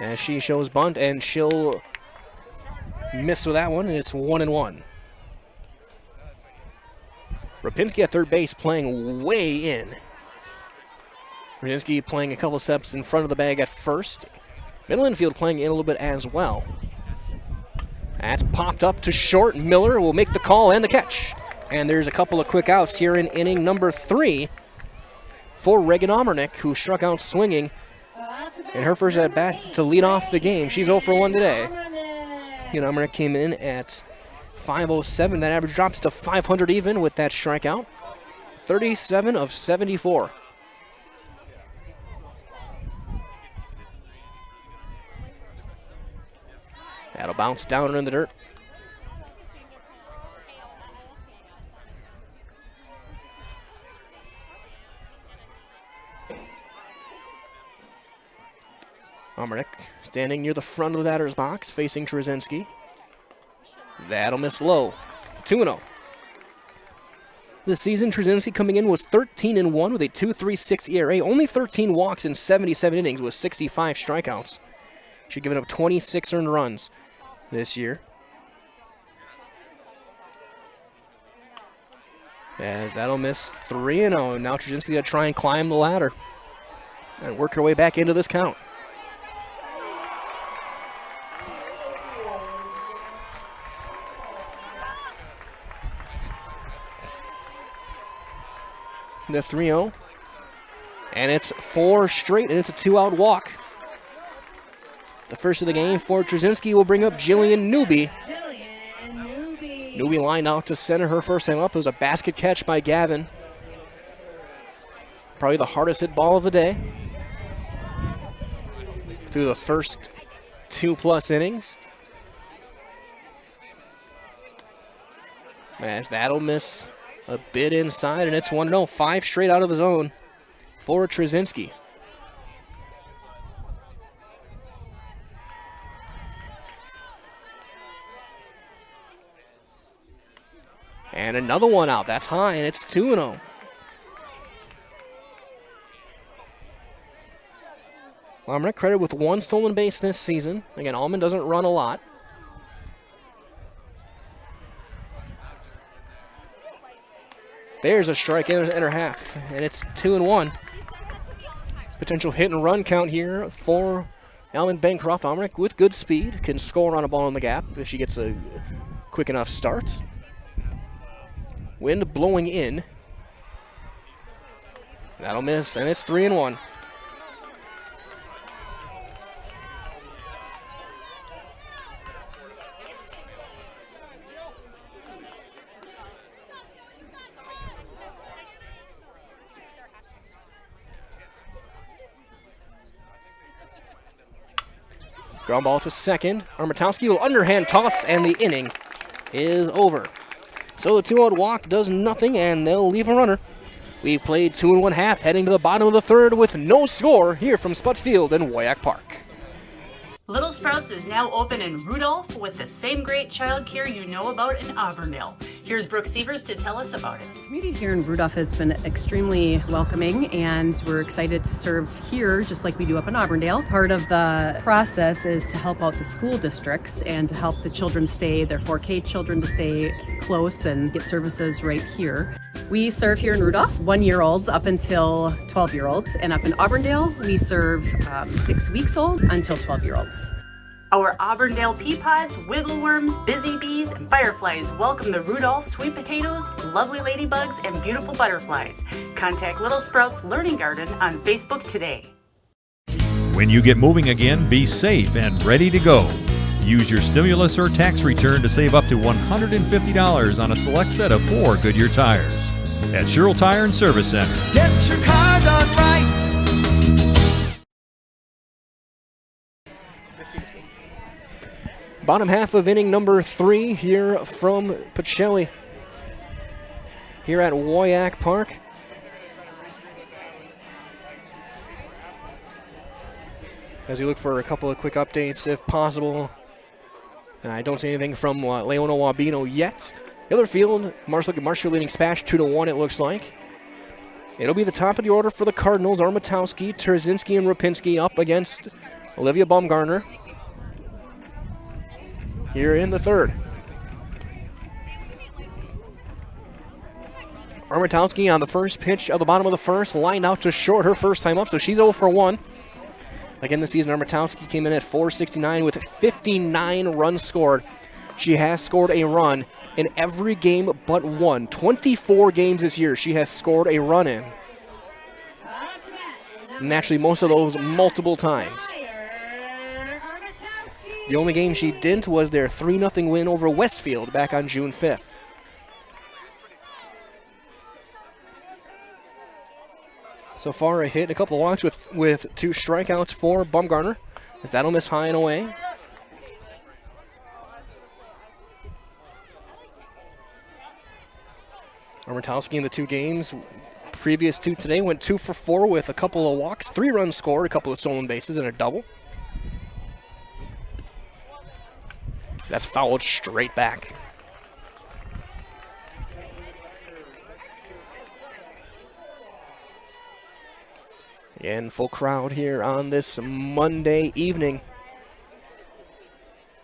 As she shows bunt, and she'll miss with that one, and it's 1-1. Rapinski at third base playing way in. Rapinski playing a couple steps in front of the bag at first. Middle infield playing in a little bit as well. That's popped up to short. Miller will make the call and the catch. And there's a couple of quick outs here in inning number 3 for Reagan Omernick, who struck out swinging in her first at bat to lead off the game. She's 0 for 1 today. And Omernick came in at .507. That average drops to .500 even with that strikeout. 37 of 74. That'll bounce down in the dirt. Omernick standing near the front of the batter's box, facing Trzynski. That'll miss low. 2-0. This season, Trzynski coming in was 13-1 with a 2.36 ERA. Only 13 walks in 77 innings with 65 strikeouts. She's given up 26 earned runs this year. As that'll miss 3-0. Now Trzynski to try and climb the ladder and work her way back into this count. The 3-0. And it's 4 straight, and it's a 2-out walk. The first of the game for Trzynski will bring up Jillian Newby. Newby lined out to center her first time up. It was a basket catch by Gavin. Probably the hardest hit ball of the day. Through the first 2+ innings. As that'll miss a bit inside, and it's 1-0. 5 straight out of the zone for Trzynski. And another one out. That's high, and it's 2-0. Omernick credited with 1 stolen base this season. Again, Almond doesn't run a lot. There's a strike in her half, and it's 2-1. Potential hit and run count here for Almond-Bancroft. Omernick with good speed can score on a ball in the gap if she gets a quick enough start. Wind blowing in. That'll miss, and it's 3-1. Ground ball to second. Armatowski will underhand toss, and the inning is over. So the 2-out walk does nothing, and they'll leave a runner. We've played 2 1/2, heading to the bottom of the third with no score here from Spud Field in WIAA Park. Little Sprouts is now open in Rudolph with the same great childcare you know about in Auburndale. Here's Brooke Sievers to tell us about it. The community here in Rudolph has been extremely welcoming, and we're excited to serve here just like we do up in Auburndale. Part of the process is to help out the school districts and to help the children stay, their 4K children to stay close and get services right here. We serve here in Rudolph 1-year-olds up until 12-year-olds, and up in Auburndale we serve 6 weeks old until 12-year-olds. Our Auburndale pea pods, wiggle worms, busy bees, and fireflies welcome the Rudolph sweet potatoes, lovely ladybugs, and beautiful butterflies. Contact Little Sprouts Learning Garden on Facebook today. When you get moving again, be safe and ready to go. Use your stimulus or tax return to save up to $150 on a select set of 4 Goodyear tires at Sherrill Tire and Service Center. Get your car done right. Bottom half of inning number 3 here from Pacelli here at WIAA Park. As we look for a couple of quick updates if possible. I don't see anything from Leona Wabino yet. The other field, Marshfield leading Spash 2-1 it looks like. It'll be the top of the order for the Cardinals. Armatowski, Terzinski, and Rapinski up against Olivia Baumgartner here in the third. Armatowski on the first pitch of the bottom of the first, lined out to short her first time up, so she's 0 for 1. Again this season, Armatowski came in at .469 with 59 runs scored. She has scored a run in every game but one. 24 games this year she has scored a run in. Naturally, most of those multiple times. The only game she didn't was their 3-0 win over Westfield back on June 5th. So far a hit, a couple of walks with 2 strikeouts for Baumgartner, as that'll miss high and away. Armatowski in the 2 games previous to today went 2 for 4 with a couple of walks, 3 runs scored, a couple of stolen bases, and a double. That's fouled straight back. Again, full crowd here on this Monday evening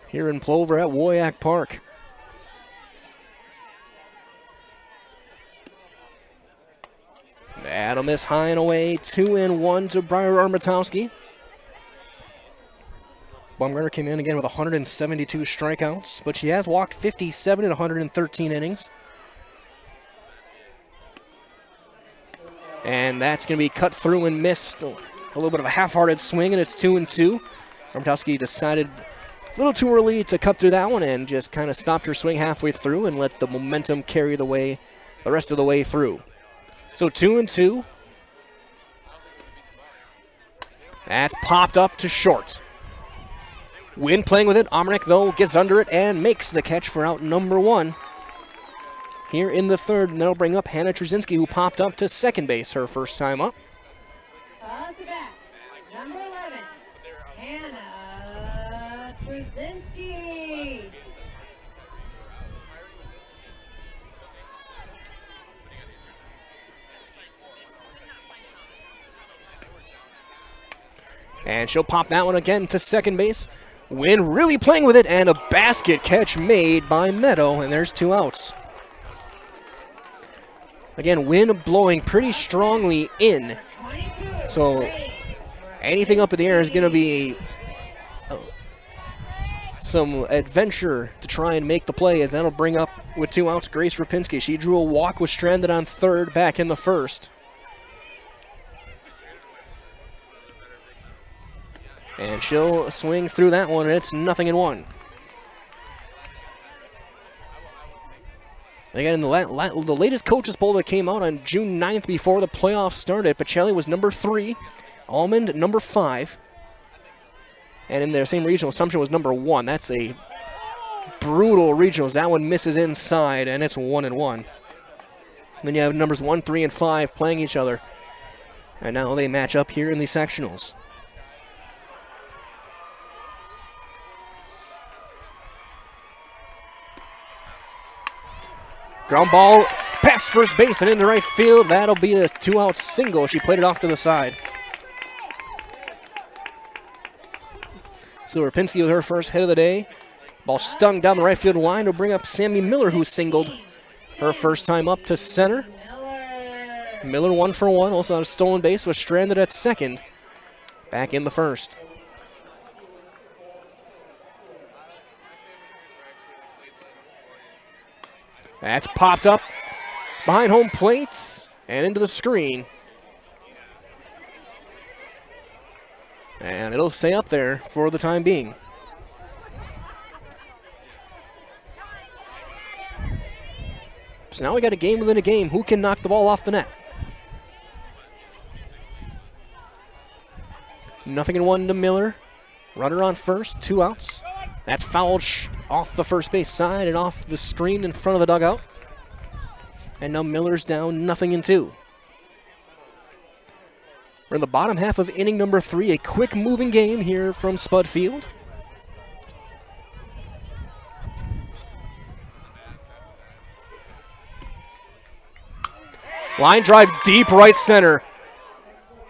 here in Plover at WIAA Park. That'll miss high and away, 2-1 to Briar Armatowski. Baumgartner came in again with 172 strikeouts, but she has walked 57 in 113 innings. And that's going to be cut through and missed. A little bit of a half-hearted swing, and it's 2-2. Armatowski decided a little too early to cut through that one and just kind of stopped her swing halfway through and let the momentum carry the rest of the way through. So 2-2. That's popped up to short. Wynn playing with it. Omrick, though, gets under it and makes the catch for out number 1. Here in the third, and that'll bring up Hannah Terzinski, who popped up to second base her first time up. Up to bat, number 11, Hannah Terzinski. And she'll pop that one again to second base. Wynn really playing with it, and a basket catch made by Meadow, and there's 2 outs. Again, Wynn blowing pretty strongly in. So anything up in the air is going to be some adventure to try and make the play, as that'll bring up with 2 outs Grace Rapinski. She drew a walk, was stranded on third back in the first. And she'll swing through that one, and it's 0-1. Again, in the latest coaches poll that came out on June 9th before the playoffs started, Pacelli was number 3, Almond number 5, and in their same regional, Assumption was number 1. That's a brutal regionals. That one misses inside, and it's 1-1. Then you have numbers 1, 3, and 5 playing each other, and now they match up here in the sectionals. Ground ball past first base and into right field. That'll be a 2-out single. She played it off to the side. So Rapinski with her first hit of the day. Ball stung down the right field line to bring up Sammy Miller, who singled her first time up to center. Miller 1 for 1, also on a stolen base, was stranded at second. Back in the first. That's popped up behind home plate and into the screen. And it'll stay up there for the time being. So now we got a game within a game. Who can knock the ball off the net? 0-1 to Miller. Runner on first, 2 outs. That's fouled off the first base side and off the screen in front of the dugout. And now Miller's down 0-2. We're in the bottom half of inning number 3, a quick moving game here from Spud Field. Line drive deep right center.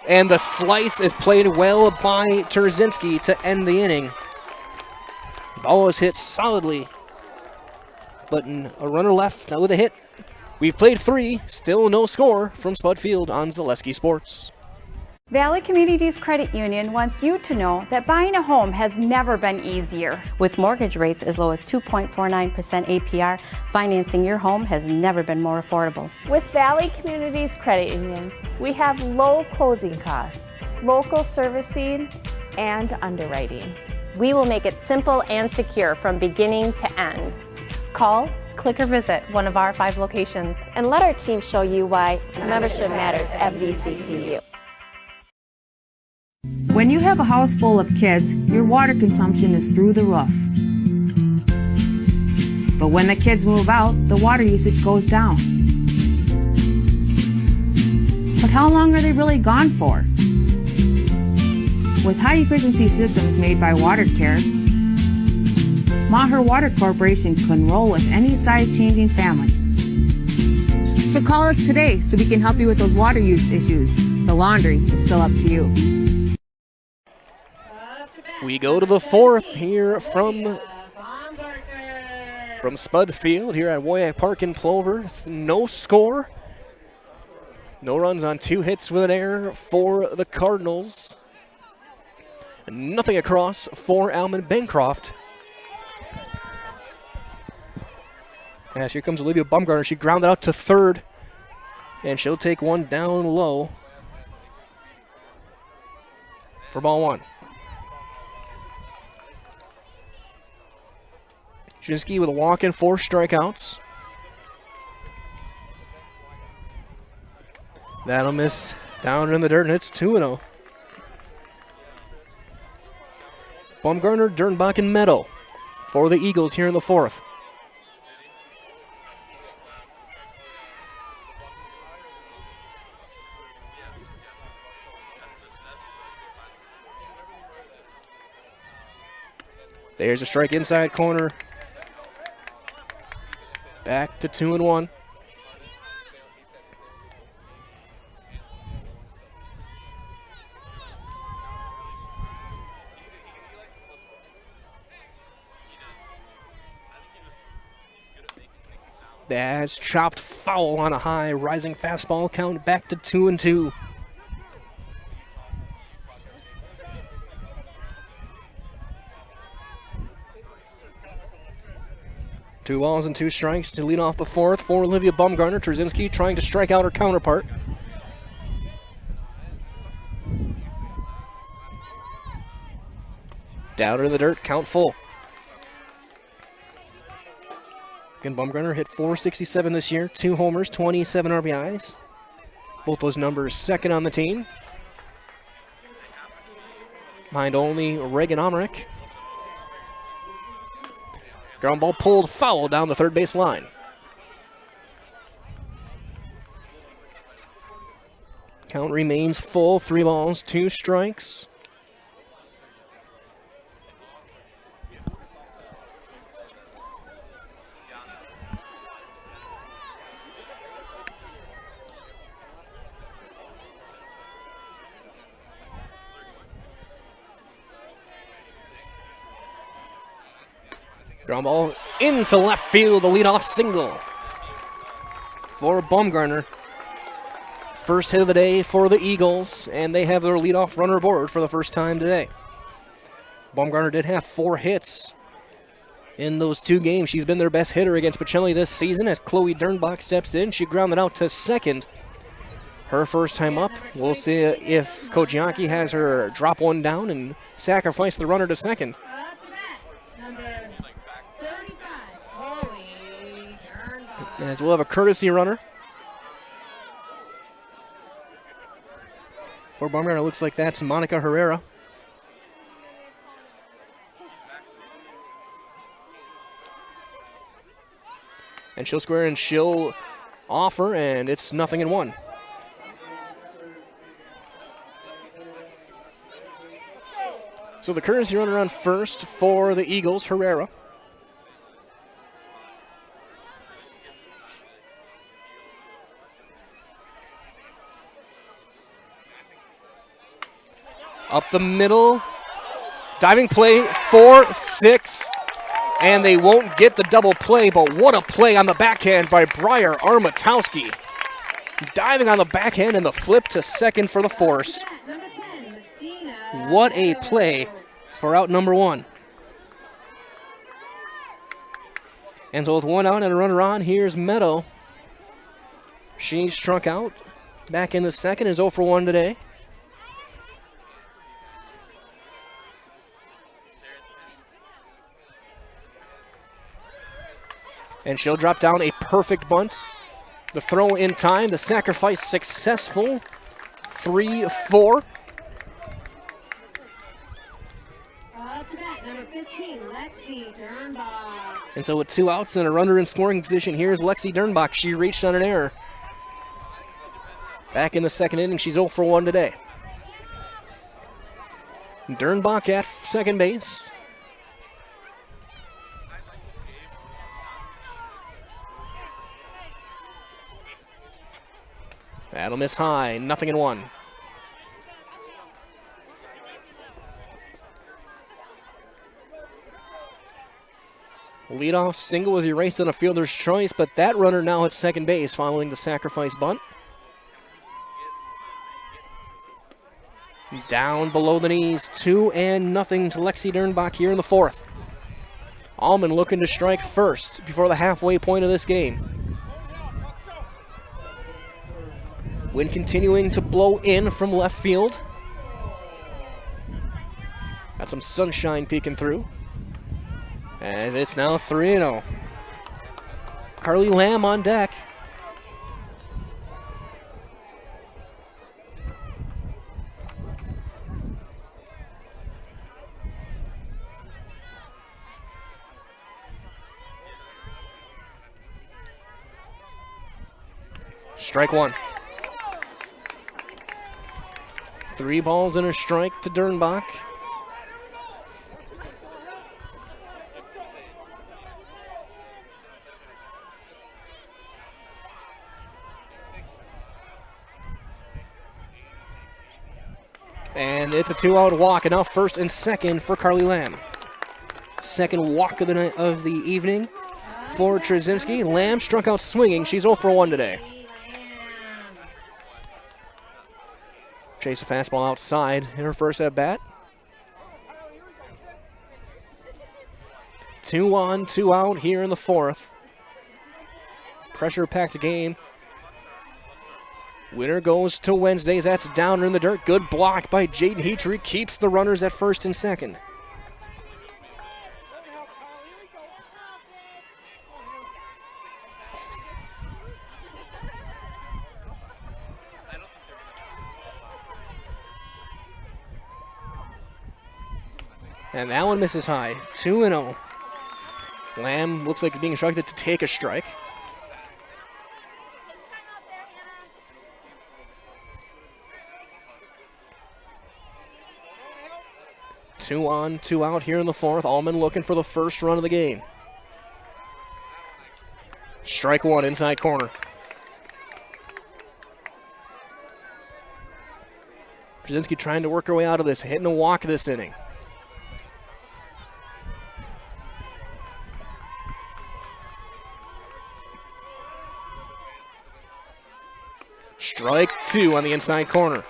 And the slice is played well by Terzinski to end the inning. Ball was hit solidly, but a runner left with a hit. We've played 3, still no score from Spud Field on Zaleski Sports. Valley Communities Credit Union wants you to know that buying a home has never been easier. With mortgage rates as low as 2.49% APR, financing your home has never been more affordable. With Valley Communities Credit Union, we have low closing costs, local servicing, and underwriting. We will make it simple and secure from beginning to end. Call, click, or visit one of our 5 locations and let our team show you why membership matters at VCCU. When you have a house full of kids, your water consumption is through the roof. But when the kids move out, the water usage goes down. But how long are they really gone for? With high-efficiency systems made by WaterCare, Maher Water Corporation can roll with any size-changing families. So call us today so we can help you with those water use issues. The laundry is still up to you. We go to the 4th here from Spud Field here at WIAA Park in Plover. No score. No runs on 2 hits with an error for the Cardinals. Nothing across for Almond-Bancroft. As here comes Olivia Baumgartner. She grounded out to third, and she'll take one down low for ball 1. Jinsky with a walk and 4 strikeouts. That'll miss down in the dirt, and it's 2-0. Baumgartner, Dernbach, and Meadow for the Eagles here in the 4th. There's a strike inside corner. Back to 2-1. That's chopped foul on a high rising fastball. Count back to 2-2. Two balls and 2 strikes to lead off the 4th for Olivia Baumgartner. Terzinski trying to strike out her counterpart. Down in the dirt, count full. Again, Baumgartner hit .467 this year, 2 homers, 27 RBIs. Both those numbers second on the team. Behind only Reagan Omerick. Ground ball pulled foul down the third base line. Count remains full, 3 balls, 2 strikes. Ground ball into left field, the leadoff single for Baumgartner. First hit of the day for the Eagles, and they have their leadoff runner aboard for the first time today. Baumgartner did have 4 hits in those 2 games. She's been their best hitter against Pacelli this season as Chloe Dernbach steps in. She grounded out to second. Her first time up. We'll see if Coach Yankee has her drop one down and sacrifice the runner to second. As we'll have a courtesy runner. For Baumgartner, it looks like that's Monica Herrera. And she'll square and she'll offer, and it's 0-1. So the courtesy runner on first for the Eagles, Herrera. Up the middle. Diving play, 4-6. And they won't get the double play, but what a play on the backhand by Breyer Armatowski. Diving on the backhand and the flip to second for the force. What a play for out number 1. And so with 1 out and a runner on, here's Meadow. She struck out. Back in the second, is 0 for 1 today. And she'll drop down a perfect bunt. The throw in time, the sacrifice successful. 3-4. And so with 2 outs and a runner in scoring position, here's Lexi Dernbach. She reached on an error. Back in the second inning, she's 0 for 1 today. Dernbach at second base. That'll miss high, 0-1. Leadoff single was erased on a fielder's choice, but that runner now at second base following the sacrifice bunt. Down below the knees, 2-0 to Lexi Dernbach here in the 4th. Almond looking to strike first before the halfway point of this game. Wind continuing to blow in from left field. Got some sunshine peeking through. As it's now 3-0. Carly Lamb on deck. Strike 1. 3 balls and a strike to Dernbach. And it's a 2-out walk, and now first and second for Carly Lamb. Second walk of the night, of the evening for Trzynski. Lamb struck out swinging. She's 0 for 1 today. Chase a fastball outside in her first at bat. 2 on, 2 out here in the 4th. Pressure-packed game. Winner goes to Wednesdays. That's down in the dirt. Good block by Jaden Heatrey. Keeps the runners at first and second. And that one misses high. 2-0. Lamb looks like he's being instructed to take a strike. Two on, 2 out here in the 4th. Almond looking for the first run of the game. Strike 1, inside corner. Trzynski trying to work her way out of this, hitting a walk this inning. Strike two on the inside corner.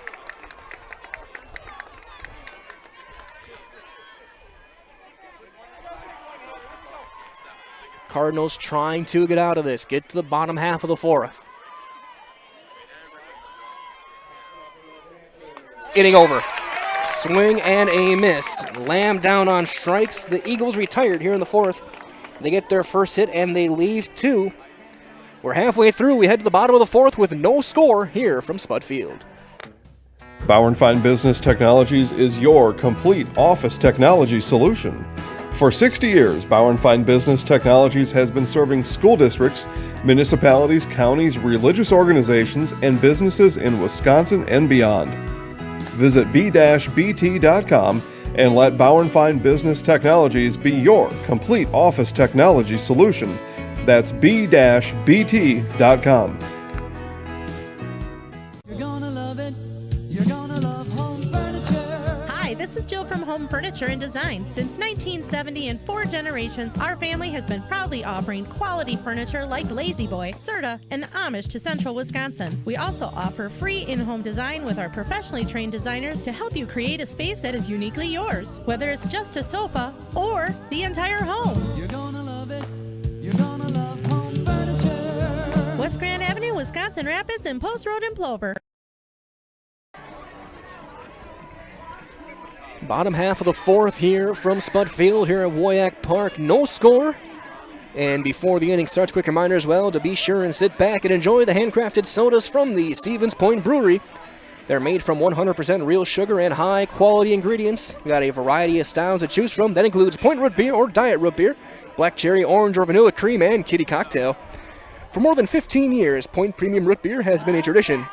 Cardinals trying to get out of this, get to the bottom half of the fourth. Getting over. Swing and a miss. Lamb down on strikes. The Eagles retired here in the fourth. They get their first hit and they leave two. We're halfway through. We head to the bottom of the fourth with no score here from Spud Field. Bauer & Fine Business Technologies is your complete office technology solution. For 60 years, Bauer & Fine Business Technologies has been serving school districts, municipalities, counties, religious organizations, and businesses in Wisconsin and beyond. Visit b-bt.com and let Bauer & Fine Business Technologies be your complete office technology solution. That's b-bt.com. You're gonna love it. You're gonna love home furniture. Hi, this is Jill from Home Furniture and Design. Since 1970 and 4 generations, our family has been proudly offering quality furniture like Lazy Boy, Serta, and Amish to Central Wisconsin. We also offer free in-home design with our professionally trained designers to help you create a space that is uniquely yours, whether it's just a sofa or the entire home. You're gonna love it. You're gonna love home furniture. West Grand Avenue, Wisconsin Rapids, and Post Road in Plover. Bottom half of the fourth here from Spud Field here at WIAA Park. No score. And before the inning starts, quick reminder as well to be sure and sit back and enjoy the handcrafted sodas from the Stevens Point Brewery. They're made from 100% real sugar and high quality ingredients. We got a variety of styles to choose from. That includes Point Root Beer or Diet Root Beer, Black Cherry, Orange, or Vanilla Cream, and Kitty Cocktail. For more than 15 years, Point Premium Root Beer has been a tradition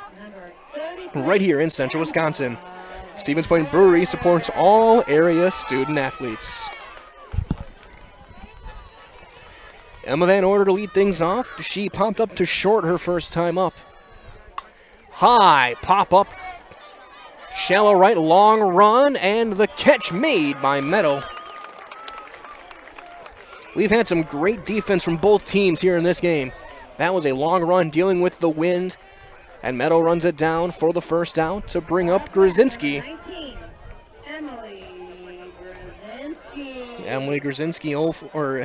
right here in Central Wisconsin. Stevens Point Brewery supports all area student athletes. Emma Van Order to lead things off. She popped up to short her first time up. High pop up. Shallow right, long run, and the catch made by Meadow. We've had some great defense from both teams here in this game. That was a long run dealing with the wind. And Meadow runs it down for the first out to bring up Grzinski. Emily Grzinski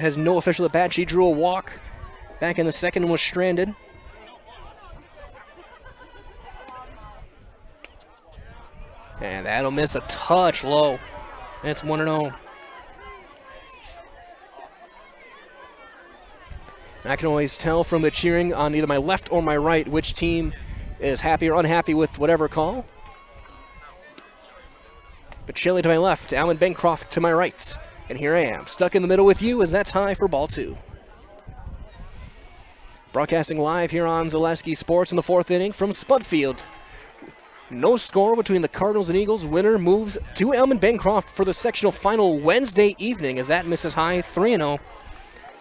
has no official at bat. She drew a walk back in the second and was stranded. And that'll miss a touch low. It's 1-0. I can always tell from the cheering on either my left or my right which team is happy or unhappy with whatever call. Pacelli to my left, Almond-Bancroft to my right. And here I am, stuck in the middle with you as that's high for ball two. Broadcasting live here on Zaleski Sports in the fourth inning from Spud Field. No score between the Cardinals and Eagles. Winner moves to Almond-Bancroft for the sectional final Wednesday evening as that misses high 3-0.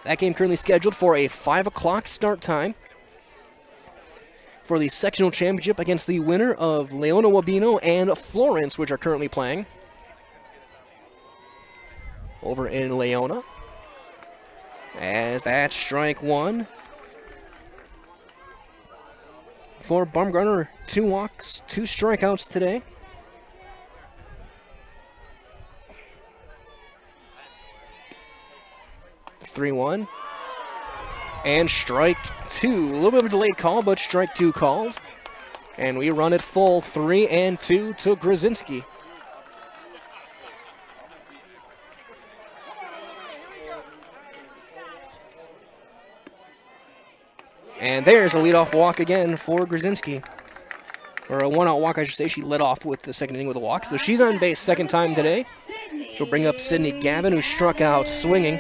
That game currently scheduled for a 5 o'clock start time for the sectional championship against the winner of Leona Wabino and Florence, which are currently playing over in Leona. As that's strike one. For Baumgartner, 2 walks, 2 strikeouts today. The 3-1. And strike two. A little bit of a delayed call, but strike two called. And we run it full 3-2 to Grzinski. And there's a leadoff walk again for Grzinski. Or a one-out walk, I should say. She led off with the second inning with a walk. So she's on base second time today. She'll bring up Sydney Gavin, who struck out swinging.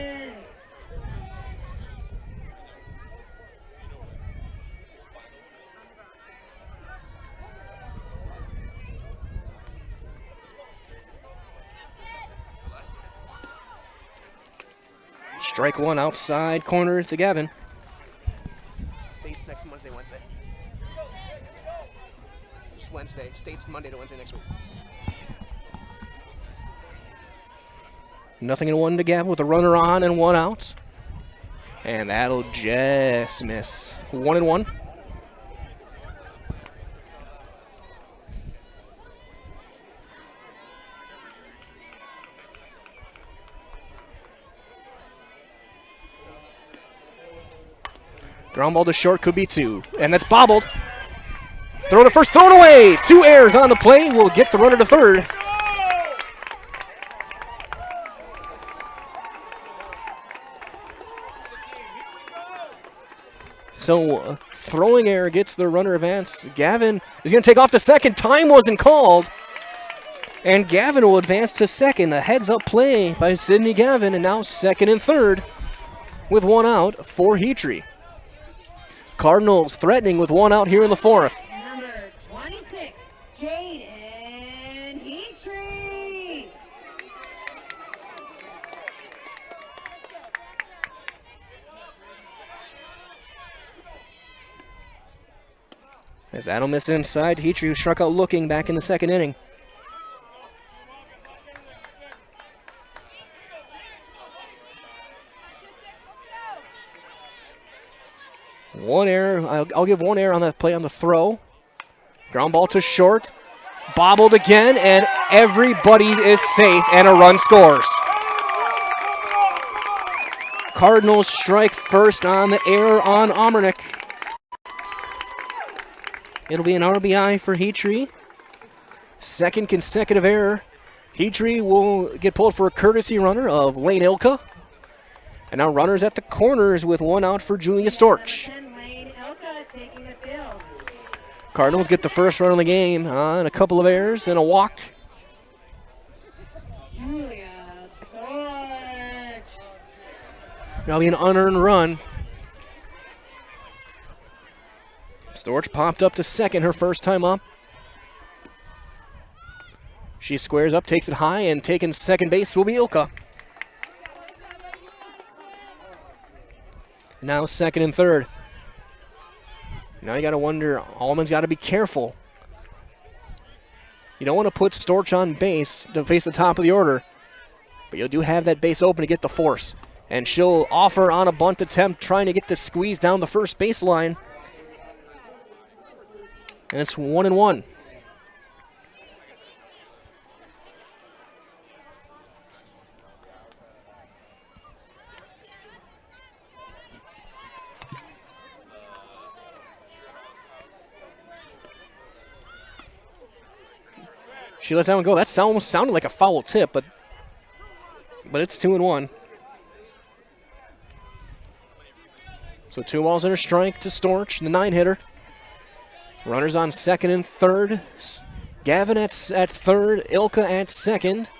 Strike one outside corner to Gavin. States next Wednesday. Just Wednesday. States Monday to Wednesday next week. Nothing in one to Gavin with a runner on and 1 out. And that'll just miss. 1-1. Ground ball to short, could be 2. And that's bobbled. Throw to first, thrown away. 2 errors on the play will get the runner to third. So throwing error gets the runner advance. Gavin is going to take off to second. Time wasn't called. And Gavin will advance to second. A heads-up play by Sidney Gavin, and now second and third with 1 out for Heatrey. Cardinals threatening with 1 out here in the fourth. Number 26, Jaden Heatrey. As that'll miss inside, Heatrey, who struck out looking back in the second inning. One error. I'll give 1 error on that play on the throw. Ground ball to short. Bobbled again, and everybody is safe, and a run scores. Cardinals strike first on the error on Omernick. It'll be an RBI for Heatrey. Second consecutive error. Heatrey will get pulled for a courtesy runner of Lane Ilka. And now runners at the corners with 1 out for Julia Storch. Cardinals get the first run of the game on a couple of errors and a walk. Julia Storch. That'll be an unearned run. Storch popped up to second her first time up. She squares up, takes it high, and taking second base will be Ilka. Now second and third. Now you got to wonder, Allman's got to be careful. You don't want to put Storch on base to face the top of the order, but you do have that base open to get the force. And she'll offer on a bunt attempt, trying to get this squeeze down the first baseline. And it's 1-1. She lets that one go. That almost sounded like a foul tip, but it's 2-1. So 2 balls and a strike to Storch, the 9-hitter. Runners on second and third. Gavin at third, Ilka at second.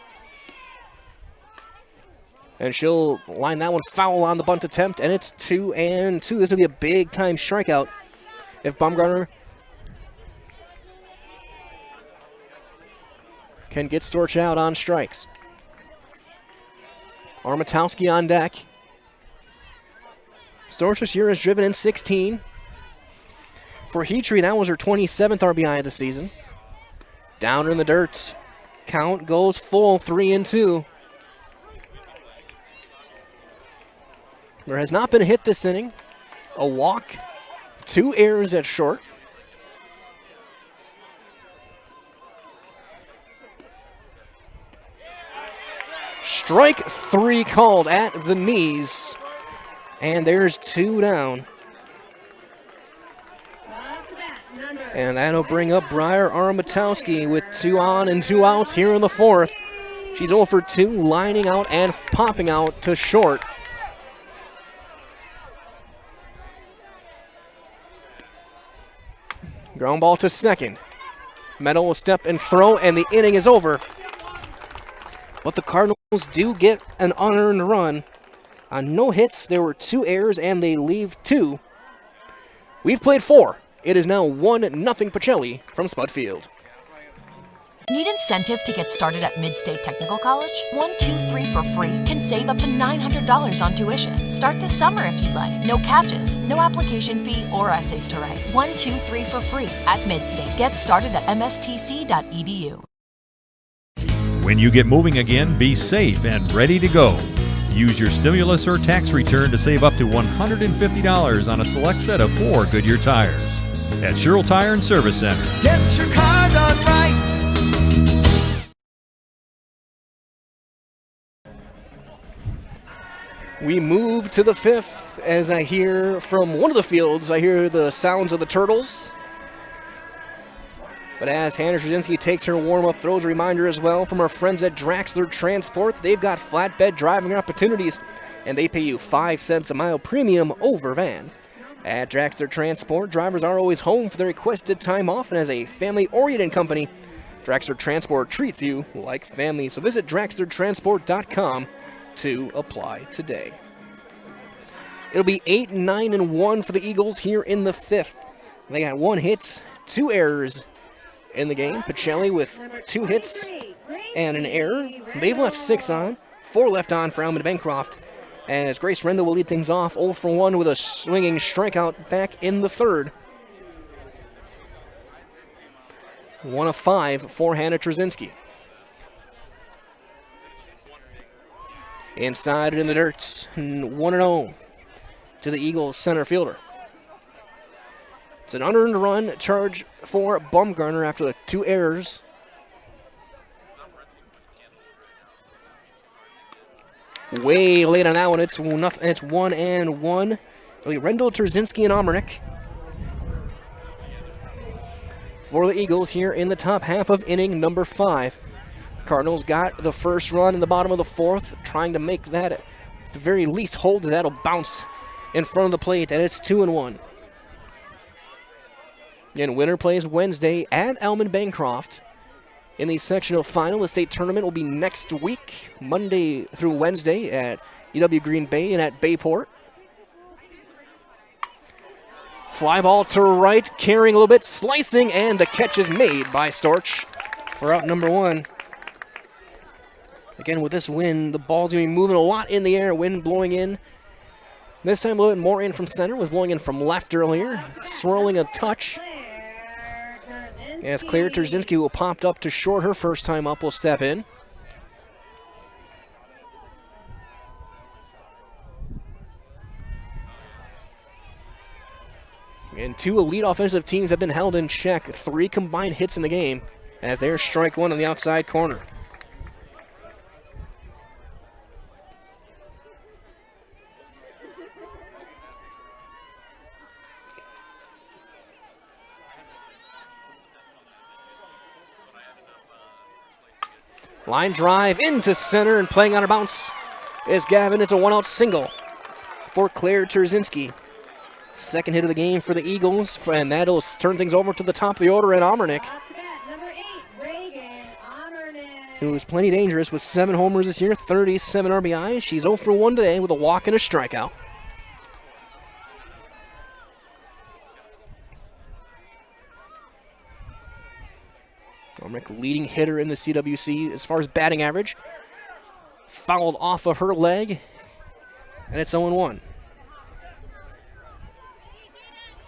And she'll line that one foul on the bunt attempt, and it's 2-2. This will be a big-time strikeout if Baumgartner can get Storch out on strikes. Armatowski on deck. Storch this year has driven in 16. For Heatrey, that was her 27th RBI of the season. Down in the dirt. Count goes full, 3-2. There has not been a hit this inning. A walk, 2 errors at short. Strike 3 called at the knees. And there's 2 down. And that'll bring up Briar Armatowski with 2 on and 2 outs here in the fourth. She's 0 for 2, lining out and popping out to short. Ground ball to second. Meadow will step and throw, and the inning is over. But the Cardinals do get an unearned run. On no hits, there were 2 errors, and they leave 2. We've played 4. It is now 1-0 Pacelli from Spud Field. Need incentive to get started at Mid-State Technical College? 1, 2, 3 for free can save up to $900 on tuition. Start this summer if you'd like. No catches, no application fee or essays to write. 1, 2, 3 for free at Mid-State. Get started at mstc.edu. When you get moving again, be safe and ready to go. Use your stimulus or tax return to save up to $150 on a select set of 4 Goodyear tires at Sherrill Tire and Service Center. Get your car done right. We move to the 5th, as I hear from one of the fields, I hear the sounds of the turtles. But as Hannah Trzynski takes her warm-up throws, a reminder as well from our friends at Draxler Transport. They've got flatbed driving opportunities, and they pay you 5 cents a mile premium over van. At Draxler Transport, drivers are always home for their requested time off, and as a family-oriented company, Draxler Transport treats you like family. So visit DraxlerTransport.com to apply today. It'll be 8-9-1 for the Eagles here in the 5th. They got 1 hit, 2 errors in the game. Pacelli with 2 hits and an error. They've left 6 on, 4 left on for Almond-Bancroft. As Grace Rendell will lead things off 0 for 1 with a swinging strikeout back in the 3rd. 1 of 5 for Hannah Trzynski. Inside in the dirt, 1-0 to the Eagles center fielder. It's an unearned run charge for Baumgartner after the 2 errors. Way late on that one. It's nothing. It's 1-1. It'll be Rendell, Trzynski, and Almond for the Eagles here in the top half of inning number 5. Cardinals got the first run in the bottom of the 4th, trying to make that at the very least hold. That'll bounce in front of the plate, and it's 2-1. And winner plays Wednesday at Almond-Bancroft. In the sectional final, the state tournament will be next week, Monday through Wednesday at UW Green Bay and at Bayport. Fly ball to right, carrying a little bit, slicing, and the catch is made by Storch for out number 1. Again, with this wind, the ball's going to be moving a lot in the air, wind blowing in. This time a little bit more in from center, was blowing in from left earlier, swirling a touch. As Claire Trzynski, who popped up to short her first time up, will step in. And 2 elite offensive teams have been held in check. 3 combined hits in the game as there's strike 1 on the outside corner. Line drive into center and playing on a bounce is Gavin. It's a 1-out single for Claire Trzynski. Second hit of the game for the Eagles, and that'll turn things over to the top of the order at Almernick, who's plenty dangerous with 7 homers this year, 37 RBIs. She's 0 for 1 today with a walk and a strikeout. Almernick leading hitter in the CWC as far as batting average. Fouled off of her leg, and it's 0-1.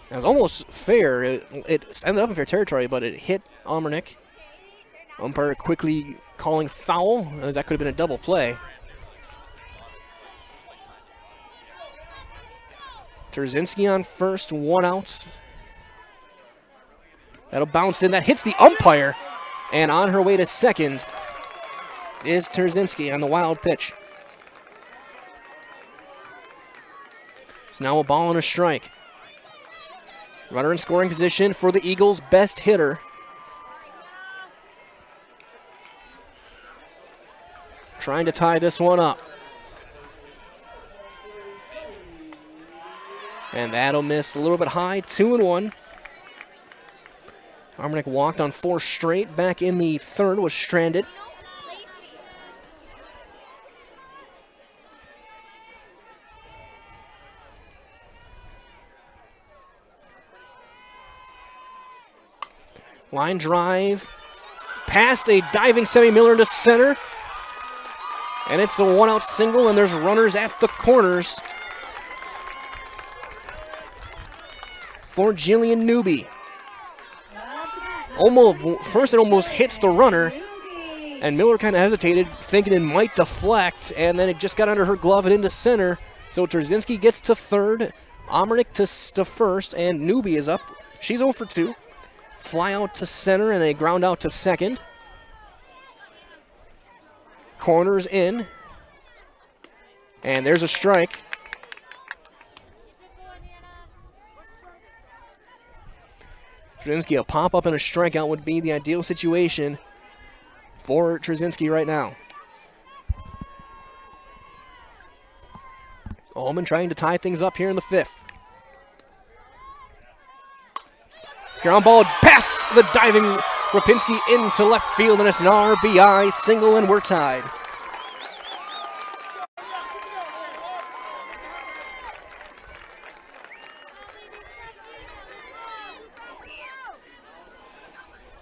It was almost fair. It ended up in fair territory, but it hit Almernick. Umpire quickly calling foul, as that could have been a double play. Trzynski on first, 1 out. That'll bounce in. That hits the umpire. And on her way to second is Trzynski on the wild pitch. It's now a ball and a strike. Runner in scoring position for the Eagles' best hitter. Trying to tie this one up. And that'll miss a little bit high, 2-1. Almernick walked on 4 straight. Back in the 3rd, was stranded. Line drive. Past a diving Semi Miller to center. And it's a 1-out single, and there's runners at the corners for Jillian Newby. First it almost hits the runner, and Miller kind of hesitated, thinking it might deflect, and then it just got under her glove and into center. So Trzynski gets to 3rd, Almernick to 1st, and Newby is up. She's 0 for 2. Fly out to center and a ground out to 2nd. Corners in, and there's a strike. Trzynski, a pop-up and a strikeout would be the ideal situation for Trzynski right now. Ullman trying to tie things up here in the 5th. Ground ball past the diving Rapinski into left field, and it's an RBI single, and we're tied.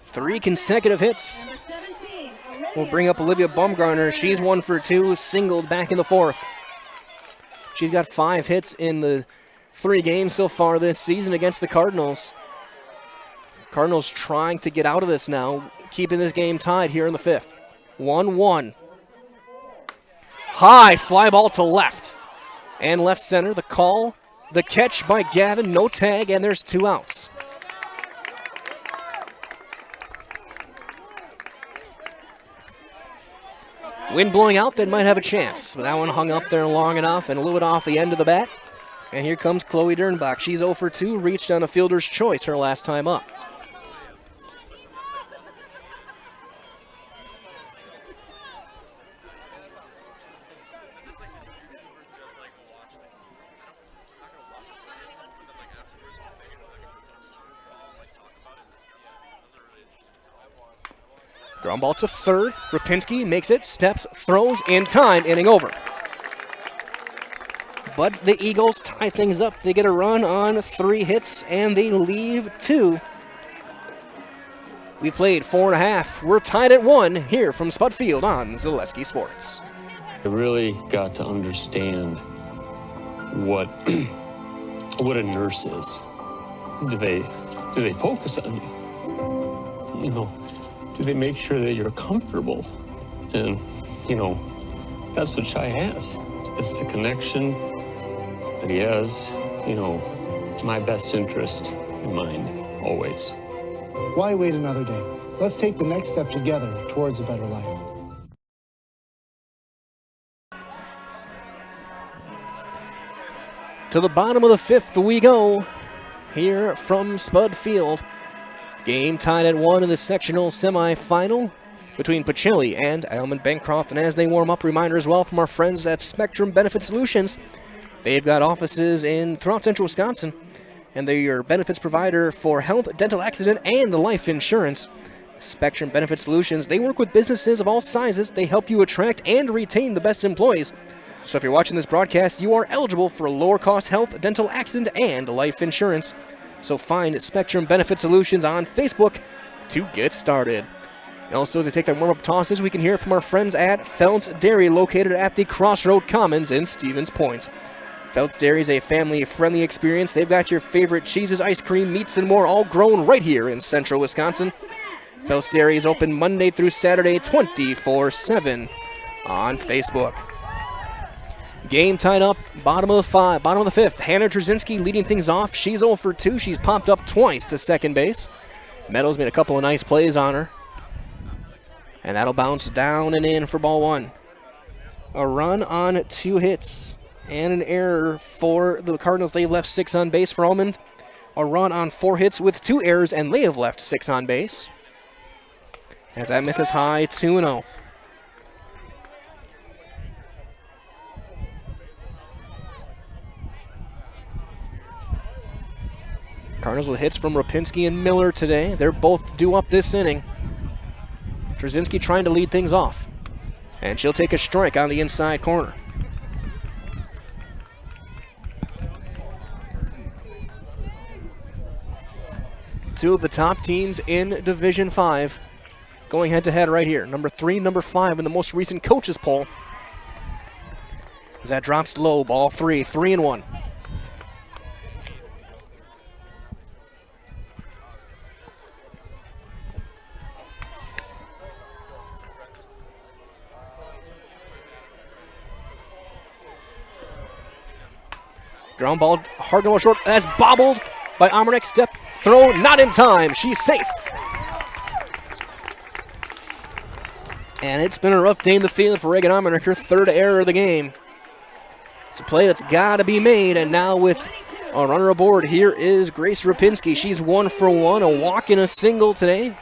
Three consecutive hits will bring up Olivia Bumgarner. She's 1 for 2, singled back in the 4th. She's got 5 hits in the 3 games so far this season against the Cardinals. Cardinals trying to get out of this now, keeping this game tied here in the 5th. 1-1. High fly ball to left. And left center, the call, the catch by Gavin, no tag, and there's 2 outs. Wind blowing out, that might have a chance. But that one hung up there long enough and a little bit off the end of the bat. And here comes Chloe Dernbach. She's 0 for 2, reached on a fielder's choice her last time up. Ground ball to third. Rapinski makes it, steps, throws, in time, inning over. But the Eagles tie things up. They get a run on 3 hits, and they leave 2. We played 4.5. We're tied at 1 here from Spud Field on Zaleski Sports. I really got to understand what a nurse is. Do they focus on you? You know, do they make sure that you're comfortable? And, you know, that's what Shai has. It's the connection that he has, you know, my best interest in mind, always. Why wait another day? Let's take the next step together towards a better life. To the bottom of the 5th we go here from Spud Field. Game tied at 1 in the sectional semifinal between Pacelli and Almond-Bancroft. And as they warm up, reminder as well from our friends at Spectrum Benefit Solutions. They've got offices throughout central Wisconsin, and they're your benefits provider for health, dental, accident, and life insurance. Spectrum Benefit Solutions, they work with businesses of all sizes. They help you attract and retain the best employees. So if you're watching this broadcast, you are eligible for lower cost health, dental, accident, and life insurance. So find Spectrum Benefit Solutions on Facebook to get started. And also to take their warm-up tosses, we can hear from our friends at Felt's Dairy, located at the Crossroad Commons in Stevens Point. Felt's Dairy is a family-friendly experience. They've got your favorite cheeses, ice cream, meats, and more, all grown right here in central Wisconsin. Felt's Dairy is open Monday through Saturday, 24/7 on Facebook. Game tied up, bottom of the 5th. Hannah Trzynski leading things off. She's 0 for 2. She's popped up twice to second base. Meadows made a couple of nice plays on her. And that'll bounce down and in for ball 1. A run on 2 hits and an error for the Cardinals. They left 6 on base for Almond. A run on 4 hits with 2 errors, and they have left 6 on base. As that misses high, 2-0. Cardinals with hits from Rapinski and Miller today. They're both due up this inning. Trzynski trying to lead things off. And she'll take a strike on the inside corner. Two of the top teams in Division 5 going head-to-head right here. Number 3, number 5 in the most recent coaches poll. As that drops low, ball 3, 3-1. Ground ball, hard going short. That's bobbled by Amernick. Step, throw, not in time. She's safe. And it's been a rough day in the field for Reagan Amernick, her 3rd error of the game. It's a play that's got to be made, and now with A runner aboard here is Grace Rapinski. She's 1 for 1, a walk and a single today.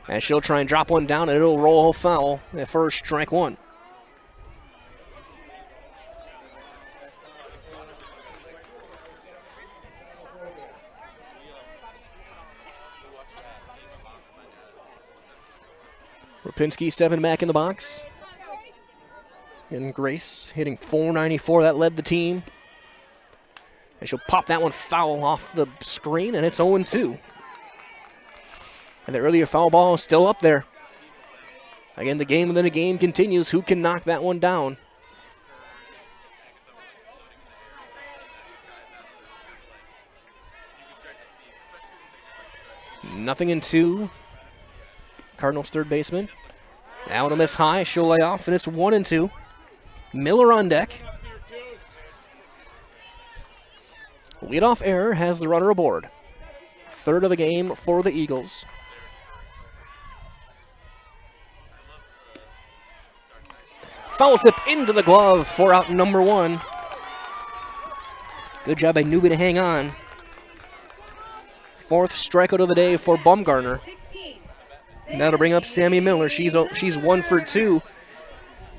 As she'll try and drop one down, and it'll roll foul at first, strike one. Rapinski 7 back in the box. And Grace hitting .494. That led the team. And she'll pop that one foul off the screen, and it's 0-2. And the earlier foul ball is still up there. Again, the game within a game continues. Who can knock that one down? Nothing in 2. Cardinals third baseman. Now to miss high. She'll lay off, and it's 1-2. Miller on deck. Leadoff error has the runner aboard. Third of the game for the Eagles. Foul tip into the glove for out number 1. Good job by Newby to hang on. 4th strikeout of the day for Baumgartner. That'll bring up Sammy Miller. She's 1 for 2.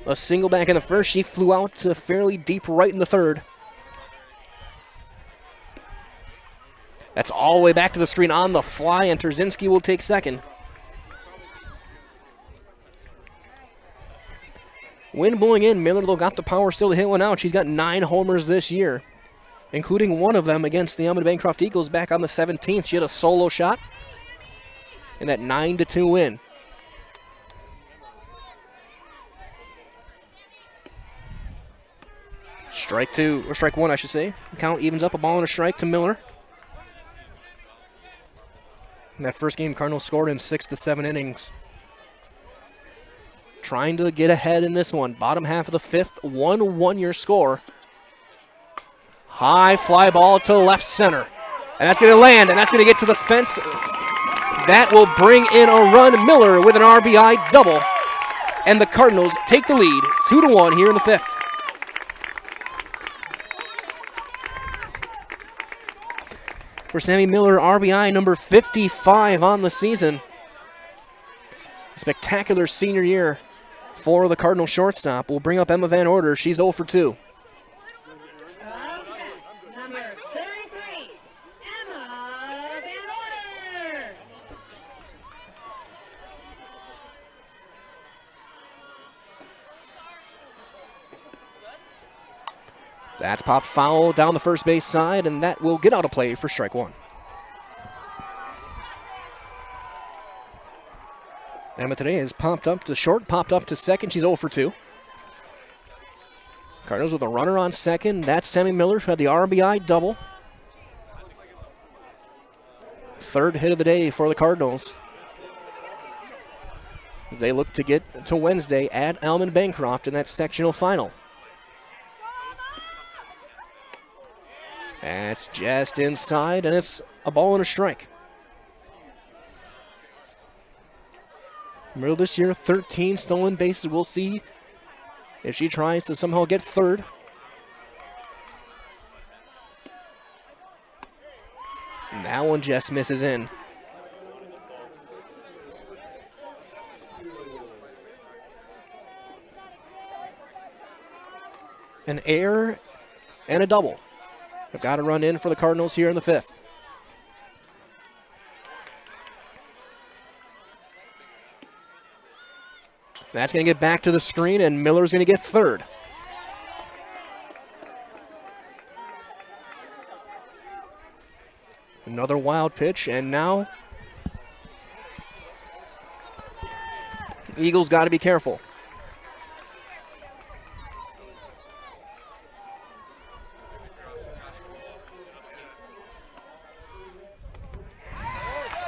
A single back in the first. She flew out to fairly deep right in the third. That's all the way back to the screen on the fly, and Trzynski will take second. Wind blowing in. Miller, though, got the power still to hit one out. She's got 9 homers this year, including one of them against the Almond-Bancroft Eagles back on the 17th. She had a solo shot in that 9-2 win. Strike 2, or strike 1, I should say. Count evens up, a ball and a strike to Miller. In that first game, Cardinals scored in 6 to 7 innings. Trying to get ahead in this one. Bottom half of the 5th, 1-1 your score. High fly ball to left center. And that's going to land, and that's going to get to the fence. That will bring in a run. Miller with an RBI double. And the Cardinals take the lead, 2-1 here in the 5th. For Sammy Miller, RBI number 55 on the season. A spectacular senior year for the Cardinal shortstop. We'll bring up Emma Van Order. She's 0 for 2. Number 33, Emma Van Order. That's popped foul down the first base side, and that will get out of play for strike 1. Emma today has popped up to short, popped up to second. She's 0 for 2. Cardinals with a runner on second. That's Sammy Miller, who had the RBI double. Third hit of the day for the Cardinals, as they look to get to Wednesday at Almond-Bancroft in that sectional final. That's just inside, and it's a ball and a strike. Miller this year, 13 stolen bases. We'll see if she tries to somehow get third. And that one just misses in. An error and a double. They've got to run in for the Cardinals here in the 5th. That's going to get back to the screen, and Miller's going to get third. Another wild pitch, and now Eagles got to be careful.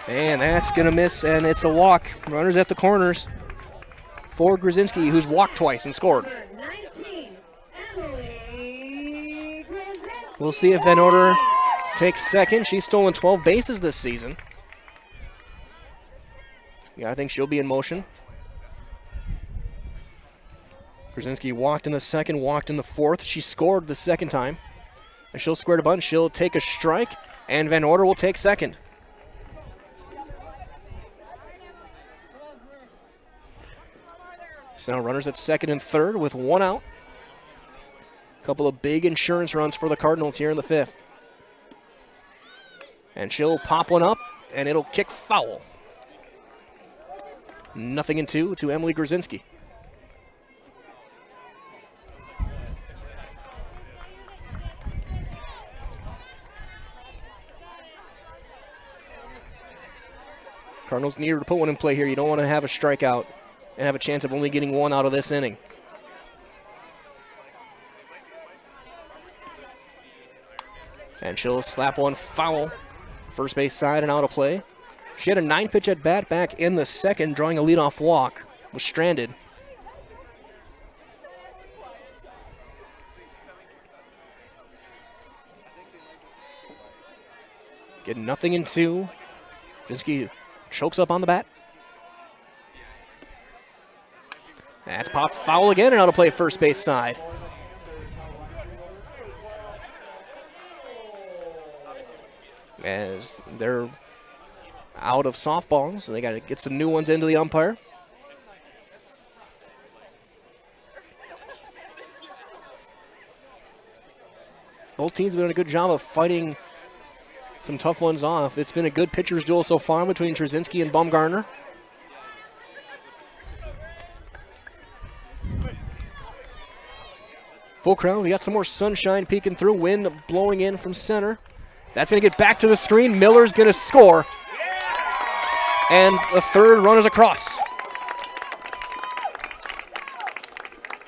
And that's going to miss, and it's a walk. Runners at the corners for Grzinski, who's walked twice and scored. We'll see if Van Order takes second. She's stolen 12 bases this season. Yeah, I think she'll be in motion. Krasinski walked in the second, walked in the fourth. She scored the second time. And she'll square to bunt. She'll take a strike, and Van Order will take second. So now runners at second and third with one out. A couple of big insurance runs for the Cardinals here in the fifth. And she'll pop one up, and it'll kick foul. 0-2 to Emily Grzinski. Cardinals need to put one in play here. You don't want to have a strikeout and have a chance of only getting one out of this inning. And she'll slap one foul. First base side and out of play. She had a 9-pitch at bat back in the second, drawing a leadoff walk. Was stranded. Getting 0-2. Grzinski chokes up on the bat. That's popped foul again and out of play first base side. As they're out of softballs, so they got to get some new ones into the umpire. Both teams have done a good job of fighting some tough ones off. It's been a good pitcher's duel so far between Trzynski and Baumgartner. Full crowd. We got some more sunshine peeking through. Wind blowing in from center. That's going to get back to the screen. Miller's going to score. And the third run is across.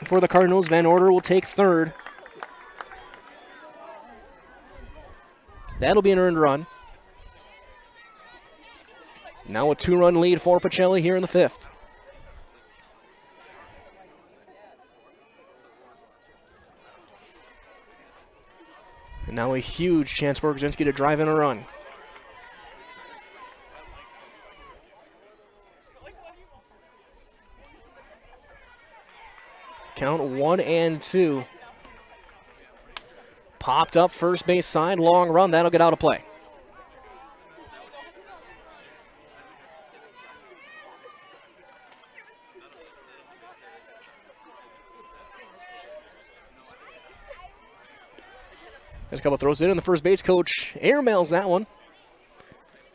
For the Cardinals, Van Order will take third. That'll be an earned run. Now a 2-run lead for Pacelli here in the fifth. And now a huge chance for Grzinski to drive in a run. Count 1-2. Popped up first base side, long run, that'll get out of play. There's a couple throws in, and the first base coach airmails that one.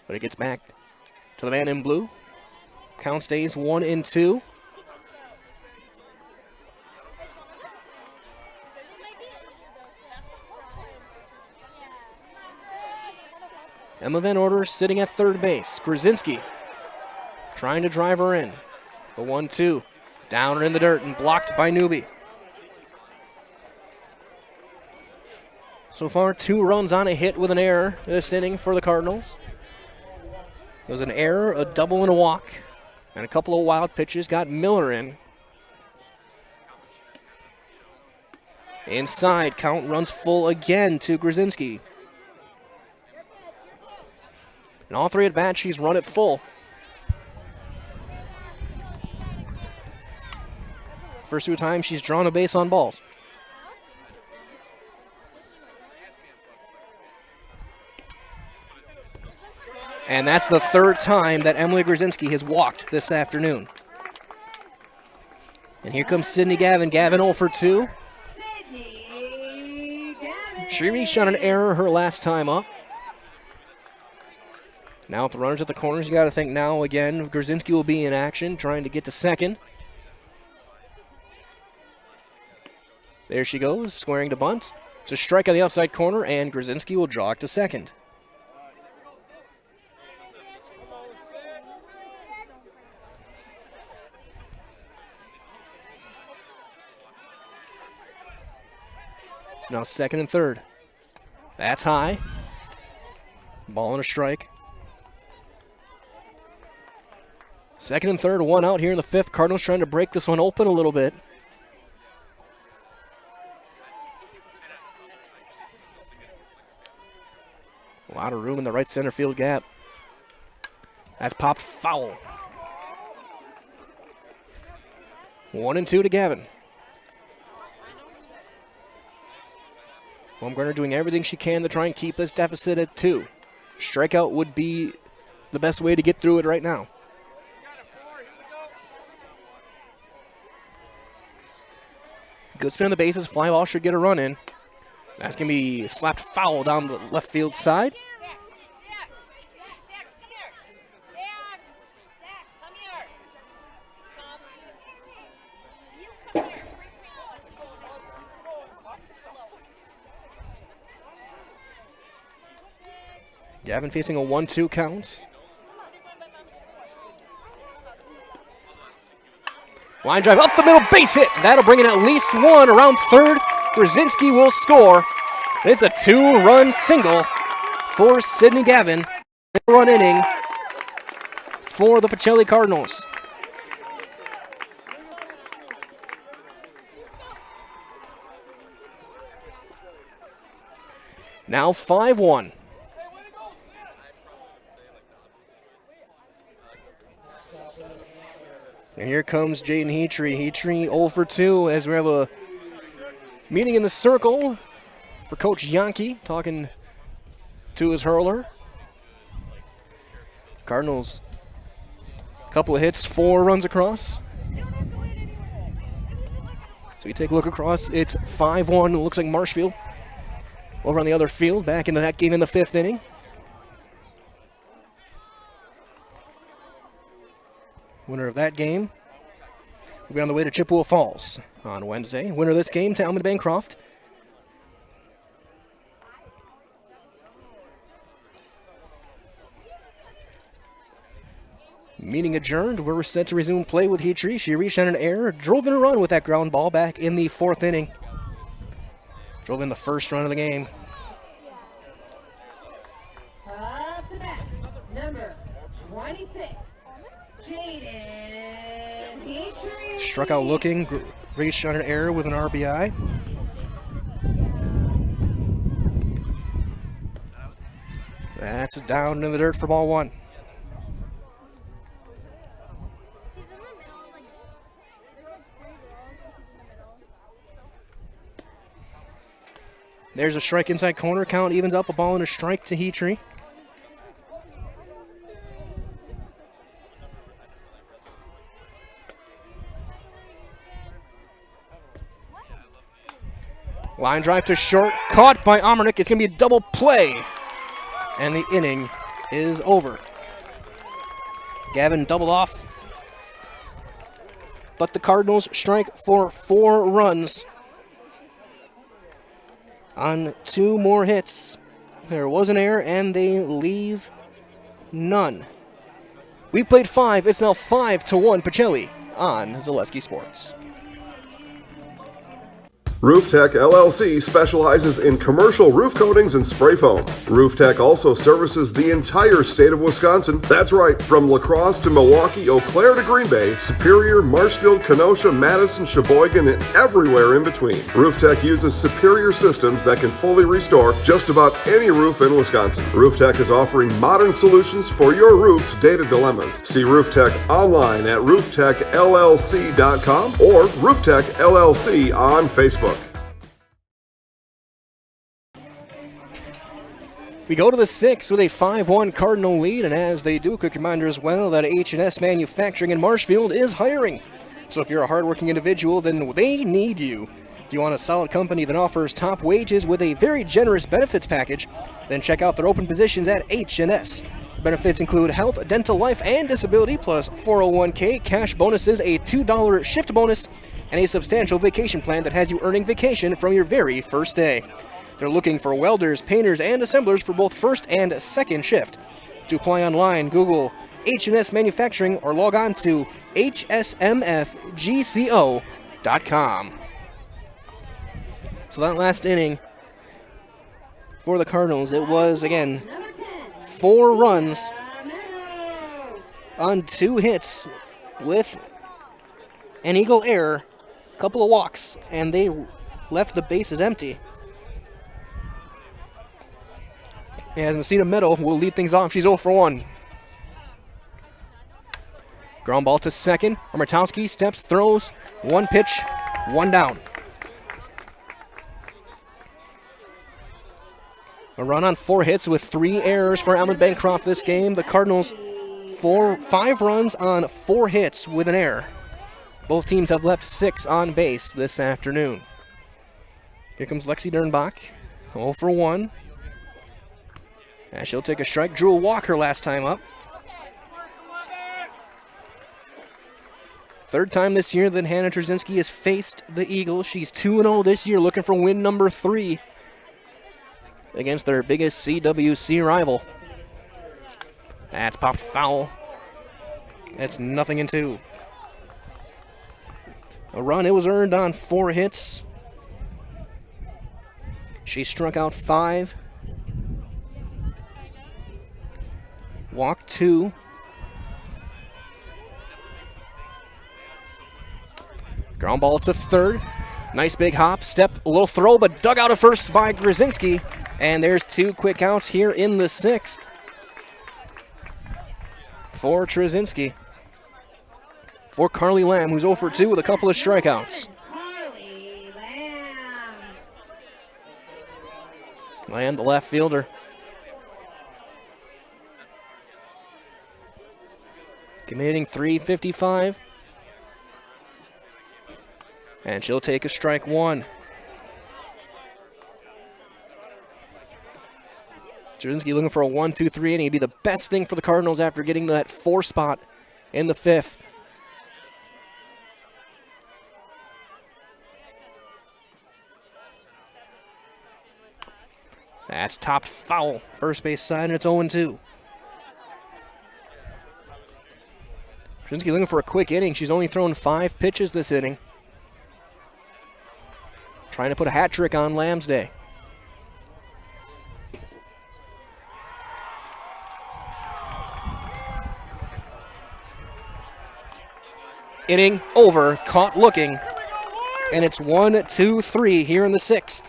But it gets back to the man in blue. Count stays 1-2. Emma Van Order sitting at third base. Grzinski trying to drive her in. The 1-2. Down in the dirt and blocked by Newby. So far, 2 runs on a hit with an error this inning for the Cardinals. It was an error, a double, and a walk. And a couple of wild pitches got Miller in. Inside, count runs full again to Grzinski. In all 3 at-bats, she's run it full. First 2 times, she's drawn a base on balls. And that's the 3rd time that Emily Grzinski has walked this afternoon. And here comes Sydney Gavin. Gavin 0 for 2. She reached on an error her last time up. Now with the runners at the corners, you got to think now again, Grzinski will be in action, trying to get to second. There she goes, squaring to bunt. It's a strike on the outside corner, and Grzinski will jog to second. It's now second and third. That's high. Ball and a strike. Second and third, 1 out here in the fifth. Cardinals trying to break this one open a little bit. A lot of room in the right center field gap. That's popped foul. 1-2 to Gavin. Baumgartner doing everything she can to try and keep this deficit at 2. Strikeout would be the best way to get through it right now. Good spin on the bases. Fly ball should get a run in. That's going to be slapped foul down the left field side. Gavin facing a 1-2 count. Line drive up the middle, base hit. That'll bring in at least one around third. Brzezinski will score. It's a 2-run single for Sydney Gavin. 2-run inning for the Pacelli Cardinals. Now 5-1. And here comes Jaden Heatrey. Heatrey 0 for 2 as we have a meeting in the circle for Coach Yankee, talking to his hurler. Cardinals, a couple of hits, 4 runs across. So you take a look across, it's 5-1. It looks like Marshfield over on the other field, back into that game in the 5th inning. Winner of that game will be on the way to Chippewa Falls on Wednesday. Winner of this game to Almond-Bancroft. Meeting adjourned. We're set to resume play with Heatrey. She reached on an error, drove in a run with that ground ball back in the 4th inning. Drove in the first run of the game. Up to bat, number 26. Jaden Heatrey. Struck out looking, reached on an error with an RBI. That's down in the dirt for ball 1. There's a strike inside corner. Count evens up, a ball and a strike to Heatrey. Line drive to short, caught by Omernick. It's going to be a double play, and the inning is over. Gavin doubled off, but the Cardinals strike for 4 runs on 2 more hits. There was an error, and they leave none. We've played 5. It's now 5-1 Pacelli on Zaleski Sports. Roof Tech LLC specializes in commercial roof coatings and spray foam. Roof Tech also services the entire state of Wisconsin. That's right, from La Crosse to Milwaukee, Eau Claire to Green Bay, Superior, Marshfield, Kenosha, Madison, Sheboygan, and everywhere in between. Roof Tech uses superior systems that can fully restore just about any roof in Wisconsin. Roof Tech is offering modern solutions for your roof's data dilemmas. See Roof Tech online at rooftechllc.com or Roof Tech LLC on Facebook. We go to the 6th with a 5-1 Cardinal lead, and as they do, a quick reminder as well that H&S Manufacturing in Marshfield is hiring. So if you're a hardworking individual, then they need you. Do you want a solid company that offers top wages with a very generous benefits package? Then check out their open positions at H&S. Benefits include health, dental, life, and disability, plus 401k, cash bonuses, a $2 shift bonus, and a substantial vacation plan that has you earning vacation from your very first day. They're looking for welders, painters, and assemblers for both first and second shift. To apply online, Google H&S Manufacturing or log on to hsmfgco.com. So that last inning for the Cardinals, it was, again, 4 runs on 2 hits with an eagle error, a couple of walks, and they left the bases empty. And Messina Meadow will lead things off. She's 0 for 1. Ground ball to second. Armatowski steps, throws, 1 pitch, 1 down. A run on 4 hits with 3 errors for Almond-Bancroft this game. The Cardinals 5 runs on 4 hits with an error. Both teams have left 6 on base this afternoon. Here comes Lexi Dernbach, 0 for 1. And she'll take a strike. Drew a walk her last time up. 3rd time this year that Hannah Trzynski has faced the Eagles. She's 2-0 this year, looking for win number 3 against their biggest CWC rival. That's popped foul. That's 0-2. A run, it was earned on 4 hits. She struck out 5. Walked 2. Ground ball to 3rd. Nice big hop, step, a little throw, but dug out at first by Grzinski. And there's 2 quick outs here in the 6th for Trzynski. For Carly Lamb, who's 0 for 2 with a couple of strikeouts. Lamb, the left fielder. Committing .355. And she'll take a strike 1. Trzynski looking for a 1-2-3 inning. It'd be the best thing for the Cardinals after getting that 4 spot in the 5th. That's topped foul. First base side, and it's 0-2. Trzynski looking for a quick inning. She's only thrown 5 pitches this inning. Trying to put a hat trick on Lamb's day. Inning over, caught looking, and it's 1-2-3 here in the 6th.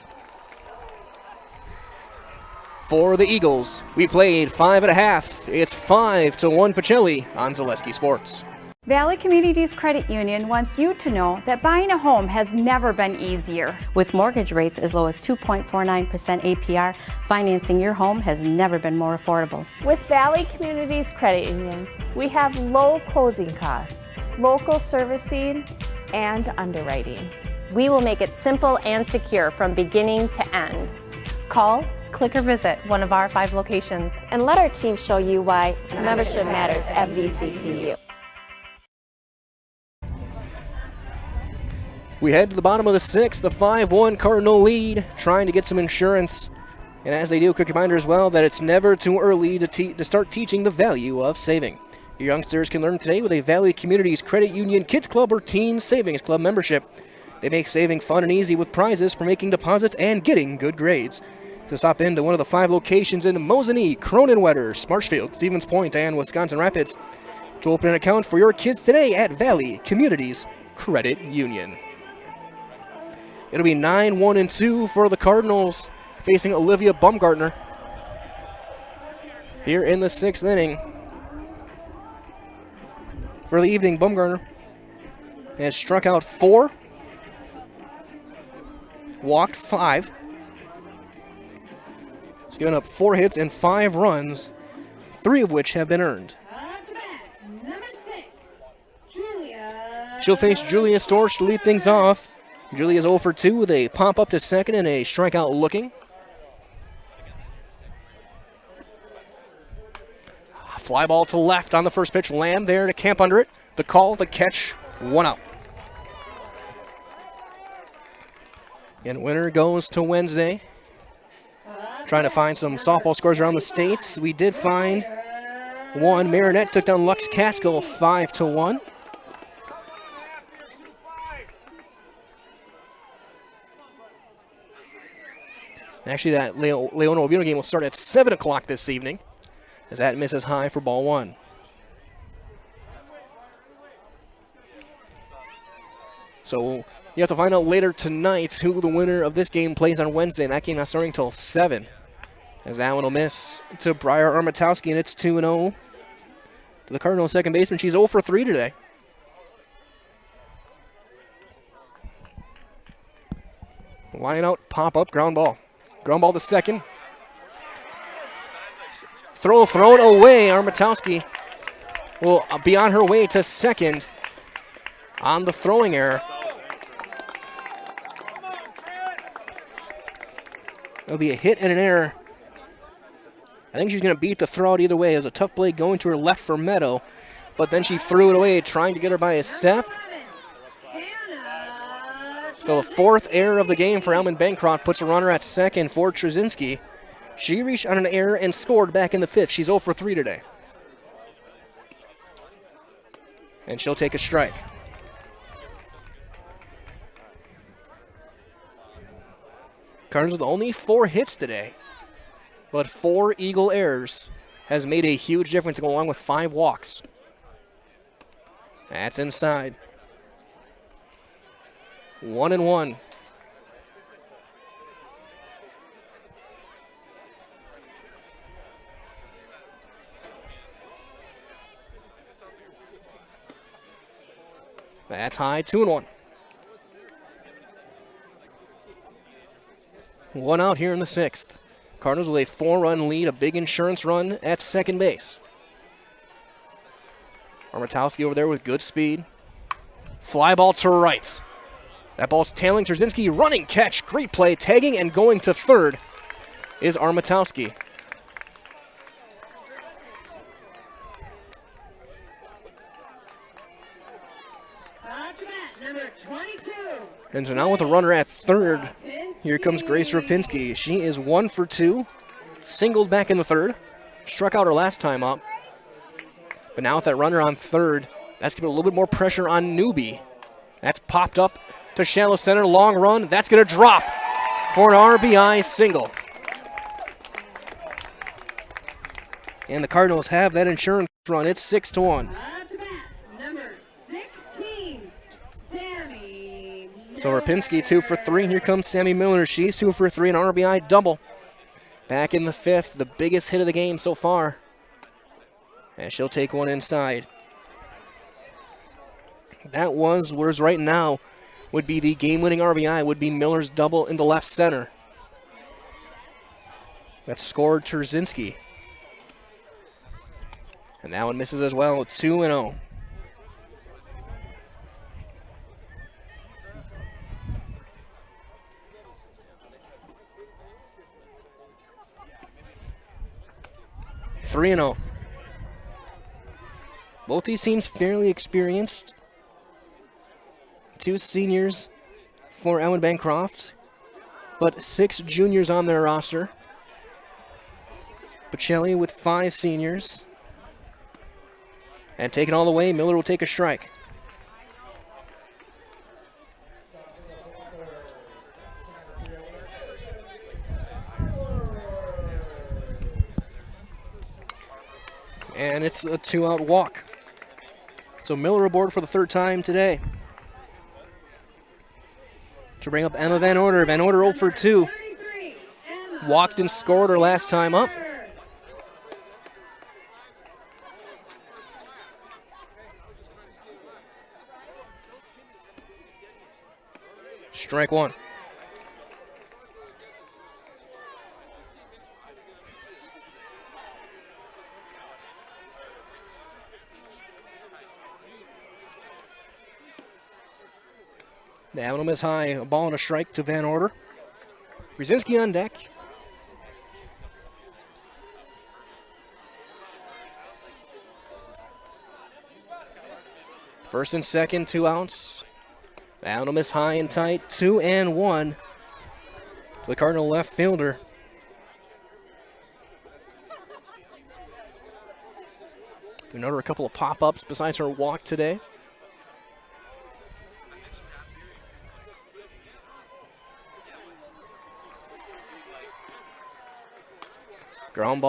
For the Eagles, we played 5.5. It's 5-1 Pacelli on Zaleski Sports. Valley Communities Credit Union wants you to know that buying a home has never been easier. With mortgage rates as low as 2.49% APR, financing your home has never been more affordable. With Valley Communities Credit Union, we have low closing costs, local servicing, and underwriting. We will make it simple and secure from beginning to end. Call, click, or visit one of our 5 locations and let our team show you why membership matters at VCCU. We head to the bottom of the 6th, the 5-1 Cardinal lead, trying to get some insurance. And as they do, quick reminder as well that it's never too early to start teaching the value of saving. Your youngsters can learn today with a Valley Communities Credit Union Kids Club or Teen Savings Club membership. They make saving fun and easy with prizes for making deposits and getting good grades. So stop into one of the 5 locations in Mosinee, Cronenweder, Marshfield, Stevens Point, and Wisconsin Rapids to open an account for your kids today at Valley Communities Credit Union. It'll be 9-1-2 for the Cardinals facing Olivia Baumgartner here in the 6th inning. For the evening, Baumgartner has struck out 4, walked 5. He's given up 4 hits and 5 runs, 3 of which have been earned. Number 6, Julia. She'll face Julia Storch to lead things off. Julia's 0 for 2 with a pop up to second and a strikeout looking. Fly ball to left on the first pitch. Lamb there to camp under it. The call, the catch, 1 out. And winner goes to Wednesday. Trying to find some softball scores around the states. We did find one. Marinette took down Lux Casco 5-1. Actually, that Leona Obino game will start at 7 o'clock this evening, as that misses high for ball 1. So you have to find out later tonight who the winner of this game plays on Wednesday, and that game not starting until 7. As that one will miss to Briar Armatowski, and it's 2-0 to the Cardinals second baseman. She's 0 for 3 today. Line out, pop up, ground ball. Ground ball to second. thrown away. Armatowski will be on her way to second on the throwing error. It'll be a hit and an error. I think she's going to beat the throw out either way. It was a tough play going to her left for Meadow, but then she threw it away, trying to get her by a step. So the fourth error of the game for Almond-Bancroft puts a runner at second for Trzynski. She reached on an error and scored back in the fifth. She's 0 for 3 today. And she'll take a strike. Cardinals with only 4 hits today, but 4 Eagle errors has made a huge difference along with 5 walks. That's inside. 1-1. That's high, 2-1. 1 out here in the 6th. Cardinals with a 4-run lead, a big insurance run at second base. Armatowski over there with good speed. Fly ball to right. That ball's tailing Trzynski, running catch, great play, tagging and going to third is Armatowski. Number 22. And so now with a runner at third, here comes Grace Rapinski. She is 1 for 2, singled back in the third, struck out her last time up. But now with that runner on third, that's going to put a little bit more pressure on Newby. That's popped up to shallow center, long run. That's going to drop for an RBI single. And the Cardinals have that insurance run. It's 6-1. Number 16, Sammy. So Rapinski 2 for 3. Here comes Sammy Miller. She's 2 for 3, an RBI double. Back in the 5th, the biggest hit of the game so far. And she'll take one inside. That was, whereas right now would be the game-winning RBI, would be Miller's double into left center. That scored Trzynski. And that one misses as well, 2-0. Both these teams fairly experienced. 2 seniors for Almond-Bancroft, but 6 juniors on their roster. Pacelli with 5 seniors. And taking all the way, Miller will take a strike. And it's a 2-out walk. So Miller aboard for the 3rd time today. To bring up Emma Van Order. Van Order 0 for 2. Walked and scored her last time up. Strike 1. The Avenum is high, a ball and a strike to Van Order. Brzezinski on deck. First and second, 2 outs. The Avenum is high and tight, 2-1. The Cardinal left fielder. We noted a couple of pop-ups besides her walk today. Ground ball